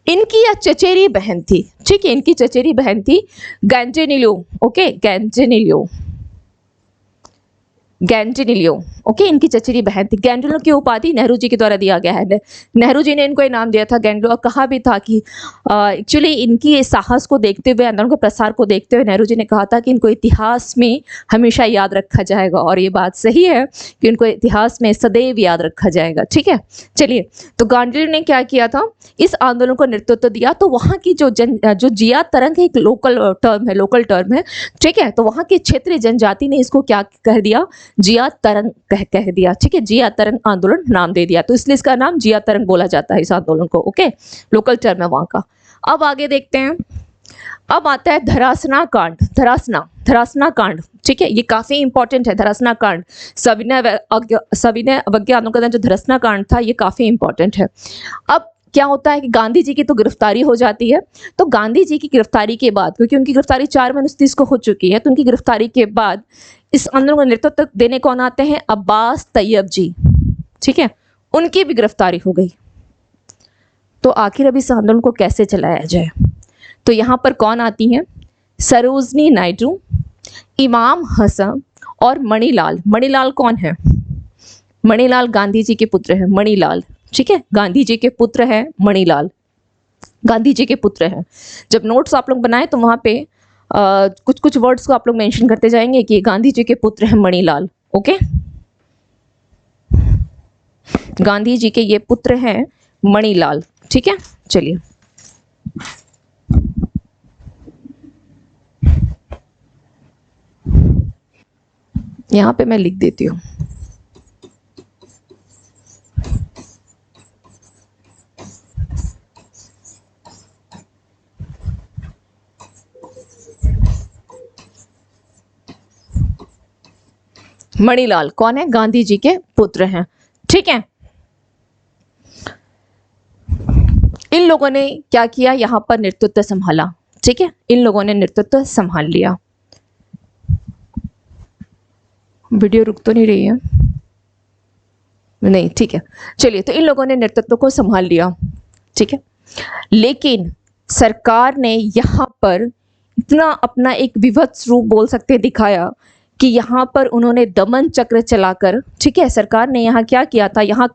इनकी यह चचेरी बहन थी, ठीक है। इनकी चचेरी बहन थी गैंजेनिलियो, ओके, गैंजेनिलियो, ओके, इनकी चचेरी बहन थी। गैंडुलो की उपाधि नेहरू जी के द्वारा दिया गया है। नेहरू जी ने इनको ये नाम दिया था गैंडुलो। और कहा भी था कि एक्चुअली इनकी साहस को देखते हुए, आंदोलन के प्रसार को देखते हुए नेहरू जी ने कहा था कि इनको इतिहास में हमेशा याद रखा जाएगा। और ये बात सही है कि इनको इतिहास में सदैव याद रखा जाएगा, ठीक है। चलिए, तो गांधी ने क्या किया था? इस आंदोलन को नेतृत्व दिया। तो वहाँ की जो जिया तरंग एक लोकल टर्म है, ठीक है। तो वहाँ की क्षेत्रीय जनजाति ने इसको क्या कह दिया? जिया तरंग कह दिया, ठीक है। जिया तरंग आंदोलन नाम दे दिया, तो इसलिए इसका नाम जिया तरंग बोला जाता है इस आंदोलन को, ओके। लोकल टर्म है वहां का। अब आगे देखते हैं। अब आता है धरासना कांड, ठीक है। ये काफी इंपॉर्टेंट है, धरासना कांड। सविनय अवज्ञा आंदोलन का जो धरासना कांड था, ये काफी इंपॉर्टेंट है। अब क्या होता है कि गांधी जी की तो गिरफ्तारी हो जाती है। तो गांधी जी की गिरफ्तारी के बाद, क्योंकि उनकी गिरफ्तारी 4 मई 1930 को हो चुकी है, तो उनकी गिरफ्तारी के बाद इस आंदोलन को नेतृत्व देने कौन आते हैं? अब्बास तैयब जी, ठीक है। उनकी भी गिरफ्तारी हो गई। तो आखिर अब इस आंदोलन को कैसे चलाया जाए? तो यहाँ पर कौन आती हैं? सरोजनी नायडू, इमाम हसन और मणिलाल। मणिलाल कौन है? मणिलाल गांधी जी के पुत्र हैं, मणिलाल, ठीक है। गांधी जी के पुत्र हैं मणिलाल, गांधी जी के पुत्र हैं। जब नोट्स आप लोग बनाए तो वहां पे कुछ कुछ वर्ड्स को आप लोग मेंशन करते जाएंगे कि गांधी जी के पुत्र हैं मणिलाल, ओके। गांधी जी के ये पुत्र हैं मणिलाल, ठीक है। चलिए, यहां पे मैं लिख देती हूं। मणिलाल कौन है? गांधी जी के पुत्र हैं, ठीक है। इन लोगों ने क्या किया? यहां पर नेतृत्व संभाला, ठीक है। इन लोगों ने नेतृत्व संभाल लिया। वीडियो रुक तो नहीं रही है? नहीं, ठीक है। चलिए, तो इन लोगों ने नेतृत्व को संभाल लिया, ठीक है। लेकिन सरकार ने यहां पर इतना अपना एक विभत्स रूप बोल सकते दिखाया कि यहाँ पर उन्होंने दमन चक्र चलाकर, ठीक है। सरकार ने यहाँ क्या किया था? यहाँ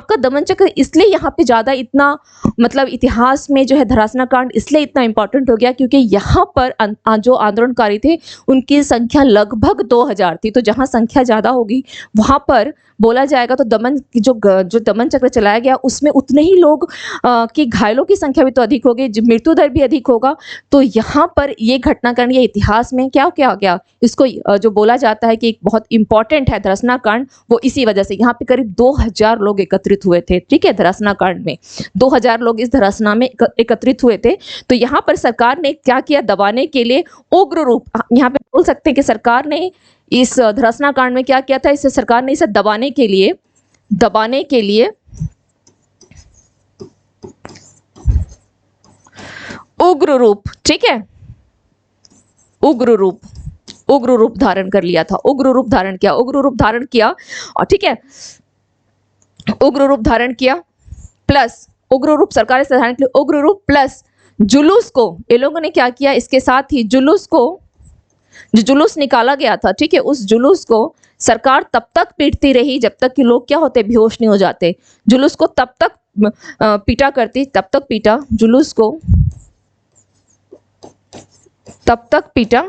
का दमन चक्र इसलिए यहाँ पे ज़्यादा इतना मतलब इतिहास में जो है धरासना कांड इसलिए इतना इंपॉर्टेंट हो गया क्योंकि यहाँ पर जो आंदोलनकारी थे उनकी संख्या लगभग 2000 थी। तो जहाँ संख्या ज़्यादा होगी वहाँ पर बोला जाएगा तो दमन जो दमन चक्र चलाया गया उसमें उतने ही लोग की घायलों की संख्या भी तो अधिक होगी, मृत्यु दर भी अधिक होगा। तो यहाँ पर ये घटनाक्रम, ये इतिहास में क्या क्या गया, इसको जो बोला जाता है कि एक बहुत इंपॉर्टेंट है धरासना कांड, वो इसी वजह से। यहाँ पे करीब 2000 लोग एकत्रित हुए थे, ठीक है। धरासना कांड में 2000 लोग इस धरासना में एकत्रित हुए थे। तो यहाँ पर सरकार ने क्या किया? दबाने के लिए उग्र रूप, यहाँ पे बोल सकते हैं कि सरकार ने इस धरासना कांड में क्या किया था? इसे सरकार ने इसे दबाने के लिए उग्र रूप, ठीक है, उग्र रूप, उग्र रूप धारण कर लिया था, उग्र रूप धारण किया, उग्र रूप धारण किया, और ठीक है, उग्र रूप धारण किया प्लस उग्र रूप सरकारी साधारण के लिए उग्र रूप प्लस जुलूस को ये लोगों ने क्या किया, इसके साथ ही जुलूस को, जो जुलूस निकाला गया था, ठीक है, उस जुलूस को सरकार तब तक पीटती रही जब तक कि लोग क्या होते, बेहोश नहीं हो जाते। जुलूस को तब तक पीटा करती, तब तक पीटा, जुलूस को तब तक पीटा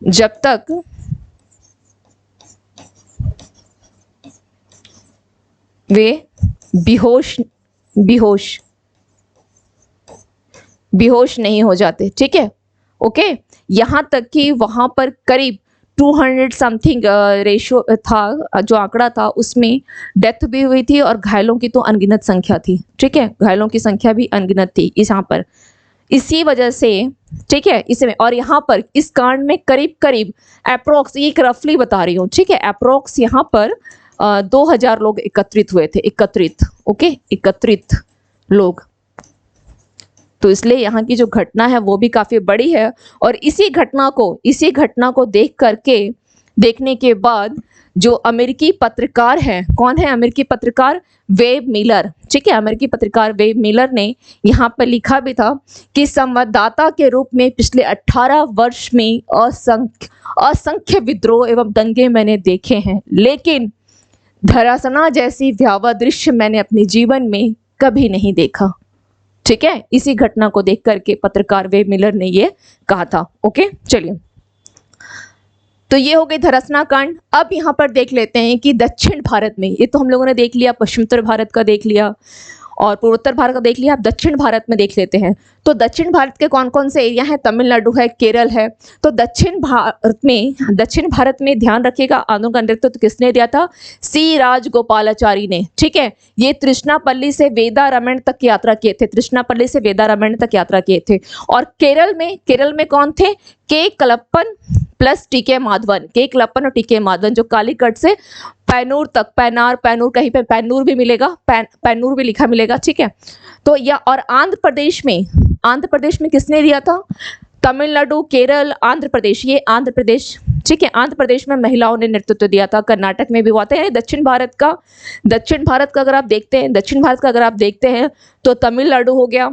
जब तक वे बेहोश बेहोश बेहोश नहीं हो जाते, ठीक है, ओके। यहां तक कि वहां पर करीब 200 समथिंग रेशो था, जो आंकड़ा था उसमें डेथ भी हुई थी और घायलों की तो अनगिनत संख्या थी, ठीक है, घायलों की संख्या भी अनगिनत थी इस यहाँ पर, इसी वजह से, ठीक है, इसमें। और यहाँ पर इस कांड में करीब करीब अप्रोक्स, एक रफली बता रही हूँ, ठीक है, अप्रोक्स यहाँ पर 2000 लोग एकत्रित हुए थे, एकत्रित, ओके, एकत्रित लोग। तो इसलिए यहाँ की जो घटना है वो भी काफी बड़ी है। और इसी घटना को देखने के बाद जो अमेरिकी पत्रकार हैं, कौन है अमेरिकी पत्रकार, वेब मिलर, ठीक है, अमेरिकी पत्रकार वेब मिलर ने यहाँ पर लिखा भी था कि संवाददाता के रूप में पिछले 18 वर्ष में असंख्य विद्रोह एवं दंगे मैंने देखे हैं, लेकिन धरासना जैसी भयावह दृश्य मैंने अपने जीवन में कभी नहीं देखा, ठीक है। इसी घटना को देख करके पत्रकार वेब मिलर ने ये कहा था, ओके। चलिए, तो ये हो गई धरासना कांड। अब यहाँ पर देख लेते हैं कि दक्षिण भारत में, ये तो हम लोगों ने देख लिया, पश्चिमोत्तर भारत का देख लिया और पूर्वोत्तर भारत का देख लिया, अब दक्षिण भारत में देख लेते हैं। तो दक्षिण भारत के कौन कौन से एरिया हैं, तमिलनाडु है, केरल है। तो दक्षिण भारत में ध्यान रखिएगा, आंदोलन का नेतृत्व तो किसने दिया था, सी राजगोपालाचारी ने, ठीक है। ये तृष्णापल्ली से वेदारण्य तक यात्रा किए थे, तृष्णापल्ली से वेदारण्य तक यात्रा किए थे। और केरल में कौन थे, के कलप्पन प्लस टीके माधवन, के कलप्पन और टीके माधवन, जो कालीकट से पैनूर तक, पैनूर कहीं पे पैनूर भी मिलेगा, पैनूर भी लिखा मिलेगा, ठीक है। तो या और आंध्र प्रदेश में किसने दिया था, तमिलनाडु, केरल, आंध्र प्रदेश, ये आंध्र प्रदेश, ठीक है, आंध्र प्रदेश में महिलाओं ने नेतृत्व दिया था। कर्नाटक में भी हुआ था। यानी दक्षिण भारत का अगर आप देखते हैं तो तमिलनाडु हो गया,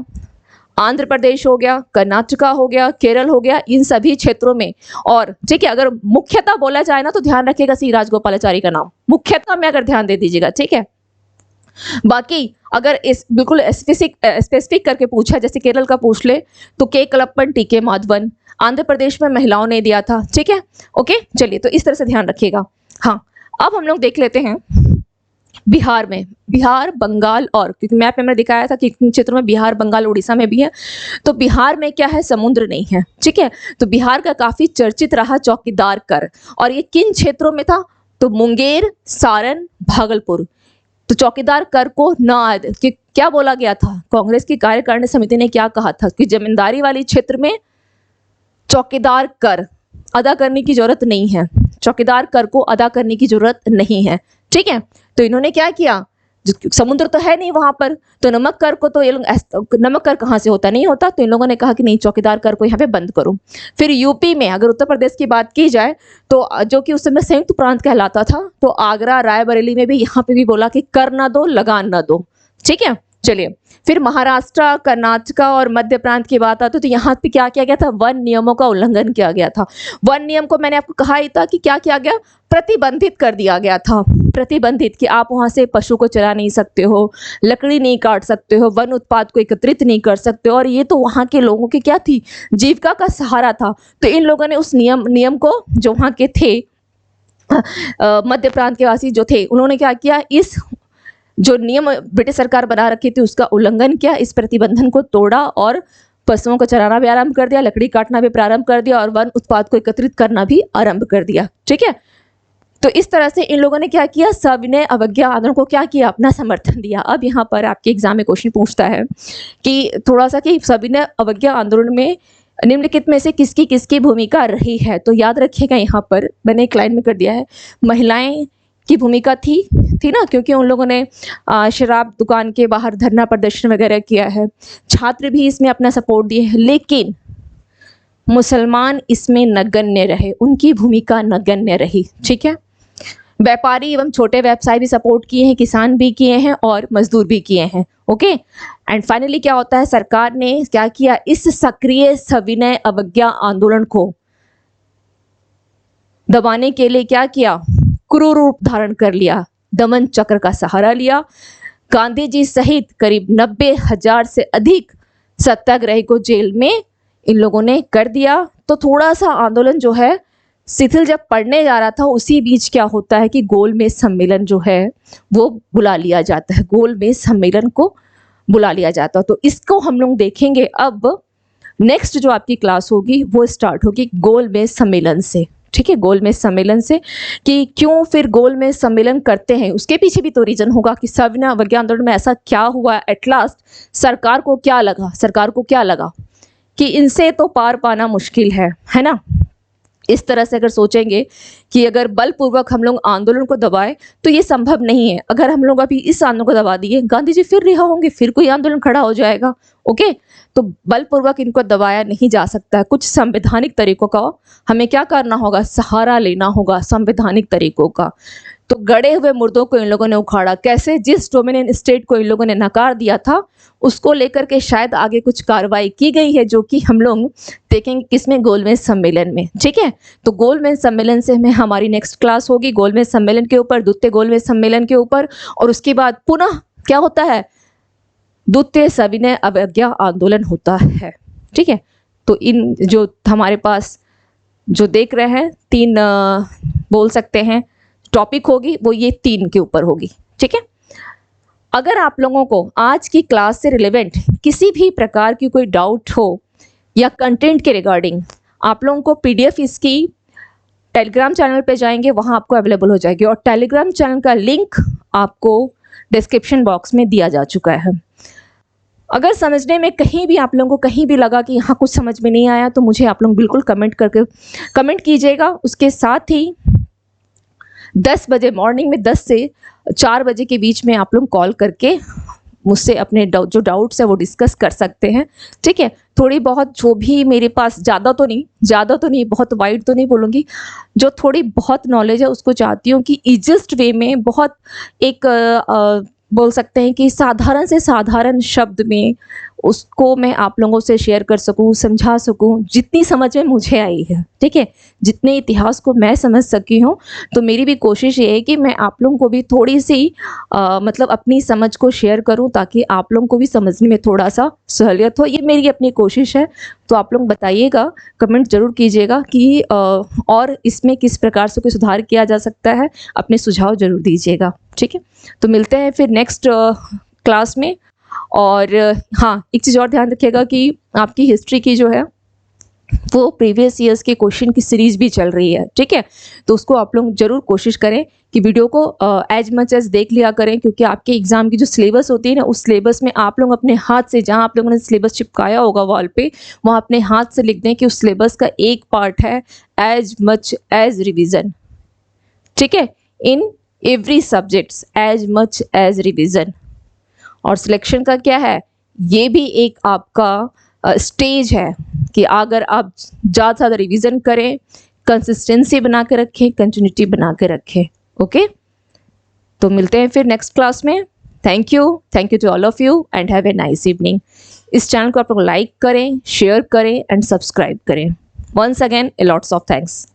आंध्र प्रदेश हो गया, कर्नाटका हो गया, केरल हो गया, इन सभी क्षेत्रों में। और ठीक है, अगर मुख्यतः बोला जाए ना तो ध्यान रखिएगा सी राजगोपालाचारी का नाम, मुख्यतः में अगर ध्यान दे दीजिएगा, ठीक है। बाकी अगर इस बिल्कुल स्पेसिफिक करके पूछा, जैसे केरल का पूछ ले तो के कलप्पन, टीके माधवन, आंध्र प्रदेश में महिलाओं ने दिया था, ठीक है, ओके। चलिए, तो इस तरह से ध्यान रखिएगा। हाँ, अब हम लोग देख लेते हैं बिहार में, बिहार, बंगाल, और क्योंकि मैप में मैंने दिखाया था कि किन क्षेत्रों में बिहार, बंगाल, उड़ीसा में भी है। तो बिहार में क्या है, समुद्र नहीं है, ठीक है। तो बिहार का काफी चर्चित रहा चौकीदार कर, और ये किन क्षेत्रों में था, तो मुंगेर, सारण, भागलपुर। तो चौकीदार कर को न क्या बोला गया था, कांग्रेस की कार्यकारिणी समिति ने क्या कहा था कि जमींदारी वाली क्षेत्र में चौकीदार कर अदा करने की जरूरत नहीं है, चौकीदार कर को अदा करने की जरूरत नहीं है, ठीक है। तो इन्होंने क्या किया, समुद्र तो है नहीं वहां पर, तो नमक कर को तो ये लोग, नमक कर कहाँ से होता, नहीं होता, तो इन लोगों ने कहा कि नहीं, चौकीदार कर को यहाँ पे बंद करो। फिर यूपी में, अगर उत्तर प्रदेश की बात की जाए तो जो कि उस समय संयुक्त प्रांत कहलाता था, तो आगरा, रायबरेली में भी यहाँ पे भी बोला कि कर ना दो, लगान ना दो, ठीक है। चलिए, फिर महाराष्ट्र, कर्नाटका और मध्य प्रांत की बात आती तो यहाँ पे क्या किया गया था, वन नियमों का उल्लंघन किया गया था। वन नियम को मैंने आपको कहा ही था कि क्या किया गया, प्रतिबंधित कर दिया गया था, प्रतिबंधित, कि आप वहां से पशु को चरा नहीं सकते हो, लकड़ी नहीं काट सकते हो, वन उत्पाद को एकत्रित नहीं कर सकते हो। और ये तो वहां के लोगों की क्या थी, जीविका का सहारा था। तो इन लोगों ने उस नियम को, जो वहां के थे मध्य प्रांत के वासी जो थे, उन्होंने क्या किया, इस जो नियम ब्रिटिश सरकार बना रखी थी उसका उल्लंघन किया, इस प्रतिबंधन को तोड़ा और पशुओं को चराना भी आरंभ कर दिया, लकड़ी काटना भी प्रारंभ कर दिया और वन उत्पाद को एकत्रित करना भी आरंभ कर दिया, ठीक है। तो इस तरह से इन लोगों ने क्या किया, सविनय अवज्ञा आंदोलन को क्या किया, अपना समर्थन दिया। अब यहाँ पर आपके एग्जाम में क्वेश्चन पूछता है कि थोड़ा सा कि सविनय अवज्ञा आंदोलन में निम्नलिखित में से किसकी भूमिका रही है। तो याद रखिएगा, यहाँ पर मैंने एक लाइन में कर दिया है, महिलाएं की भूमिका थी ना, क्योंकि उन लोगों ने शराब दुकान के बाहर धरना प्रदर्शन वगैरह किया है। छात्र भी इसमें अपना सपोर्ट दिए हैं, लेकिन मुसलमान इसमें नगण्य रहे, उनकी भूमिका नगण्य रही। ठीक है, व्यापारी एवं छोटे व्यवसाय भी सपोर्ट किए हैं, किसान भी किए हैं और मजदूर भी किए हैं। ओके, एंड फाइनली क्या होता है, सरकार ने क्या किया, इस सक्रिय सविनय अवज्ञा आंदोलन को दबाने के लिए क्या किया, क्रूर रूप धारण कर लिया, दमन चक्र का सहारा लिया। गांधी जी सहित करीब 90,000 से अधिक सत्याग्रही को जेल में इन लोगों ने कर दिया। तो थोड़ा सा आंदोलन जो है शिथिल जब पड़ने जा रहा था, उसी बीच क्या होता है कि गोलमेज सम्मेलन जो है वो बुला लिया जाता है, गोलमेज सम्मेलन को बुला लिया जाता है। तो इसको हम लोग देखेंगे। अब नेक्स्ट जो आपकी क्लास होगी वो स्टार्ट होगी गोलमेज सम्मेलन से। ठीक है, गोलमेज सम्मेलन से कि क्यों फिर गोलमेज सम्मेलन करते हैं, उसके पीछे भी तो रीजन होगा कि सविनय अवज्ञा आंदोलन में ऐसा क्या हुआ, एट लास्ट सरकार को क्या लगा कि इनसे तो पार पाना मुश्किल है ना। इस तरह से अगर सोचेंगे कि अगर बलपूर्वक हम लोग आंदोलन को दबाए तो ये संभव नहीं है। अगर हम लोग अभी इस आंदोलन को दबा दिए, गांधी जी फिर रिहा होंगे, फिर कोई आंदोलन खड़ा हो जाएगा। ओके, तो बलपूर्वक इनको दबाया नहीं जा सकता है। कुछ संवैधानिक तरीकों का हमें क्या करना होगा, सहारा लेना होगा संवैधानिक तरीकों का। तो गड़े हुए मुर्दों को इन लोगों ने उखाड़ा, कैसे, जिस डोमिनियन स्टेट को इन लोगों ने नकार दिया था उसको लेकर के शायद आगे कुछ कार्रवाई की गई है, जो कि हम लोग देखेंगे किसमें, गोलमेज सम्मेलन में। ठीक है, तो गोलमेज सम्मेलन से हमें हमारी नेक्स्ट क्लास होगी गोलमेज सम्मेलन के ऊपर, द्वितीय गोलमेज सम्मेलन के ऊपर, और उसके बाद पुनः क्या होता है, द्वितीय सविनय अवज्ञा आंदोलन होता है। ठीक है, तो इन जो हमारे पास जो देख रहे हैं 3 बोल सकते हैं टॉपिक होगी, वो ये 3 के ऊपर होगी। ठीक है, अगर आप लोगों को आज की क्लास से रिलेवेंट किसी भी प्रकार की कोई डाउट हो या कंटेंट के रिगार्डिंग, आप लोगों को पीडीएफ इसकी टेलीग्राम चैनल पे जाएंगे, वहाँ आपको अवेलेबल हो जाएगी, और टेलीग्राम चैनल का लिंक आपको डिस्क्रिप्शन बॉक्स में दिया जा चुका है। अगर समझने में कहीं भी आप लोगों को कहीं भी लगा कि यहाँ कुछ समझ में नहीं आया, तो मुझे आप लोग बिल्कुल कमेंट कीजिएगा। उसके साथ ही 10 बजे मॉर्निंग में 10 से 4 बजे के बीच में आप लोग कॉल करके मुझसे अपने जो डाउट्स है वो डिस्कस कर सकते हैं। ठीक है, थोड़ी बहुत जो भी मेरे पास, ज़्यादा तो नहीं, बहुत वाइड तो नहीं बोलूँगी, जो थोड़ी बहुत नॉलेज है उसको चाहती हूँ कि ईजिएस्ट वे में, बहुत एक बोल सकते हैं कि साधारण से साधारण शब्द में उसको मैं आप लोगों से शेयर कर सकूं, समझा सकूं, जितनी समझ में मुझे आई है। ठीक है, जितने इतिहास को मैं समझ सकी हूं, तो मेरी भी कोशिश ये है कि मैं आप लोगों को भी थोड़ी सी मतलब अपनी समझ को शेयर करूं, ताकि आप लोगों को भी समझने में थोड़ा सा सहूलियत हो। ये मेरी अपनी कोशिश है। तो आप लोग बताइएगा, कमेंट जरूर कीजिएगा कि और इसमें किस प्रकार से कोई सुधार किया जा सकता है, अपने सुझाव जरूर दीजिएगा। ठीक है, तो मिलते हैं फिर नेक्स्ट क्लास में। और हाँ, एक चीज़ और ध्यान रखिएगा कि आपकी हिस्ट्री की जो है वो प्रीवियस ईयर्स के क्वेश्चन की सीरीज भी चल रही है। ठीक है, तो उसको आप लोग जरूर कोशिश करें कि वीडियो को एज मच एज देख लिया करें, क्योंकि आपके एग्जाम की जो सिलेबस होती है ना, उस सिलेबस में आप लोग अपने हाथ से, जहाँ आप लोगों ने सिलेबस चिपकाया होगा वॉल पे, वहाँ अपने हाथ से लिख दें कि उस सिलेबस का एक पार्ट है एज मच एज रिविजन। ठीक है, in every subjects as much as revision. और सिलेक्शन का क्या है, ये भी एक आपका स्टेज है कि अगर आप ज़्यादा से ज़्यादा रिविज़न करें, कंसिस्टेंसी बना के रखें, कंटिन्यूटी बना के रखें। ओके, तो मिलते हैं फिर नेक्स्ट क्लास में। Thank you to all of you and have a nice evening. इस चैनल को आप लोग लाइक करें, शेयर करें एंड सब्सक्राइब करें। Once again, a lots of thanks.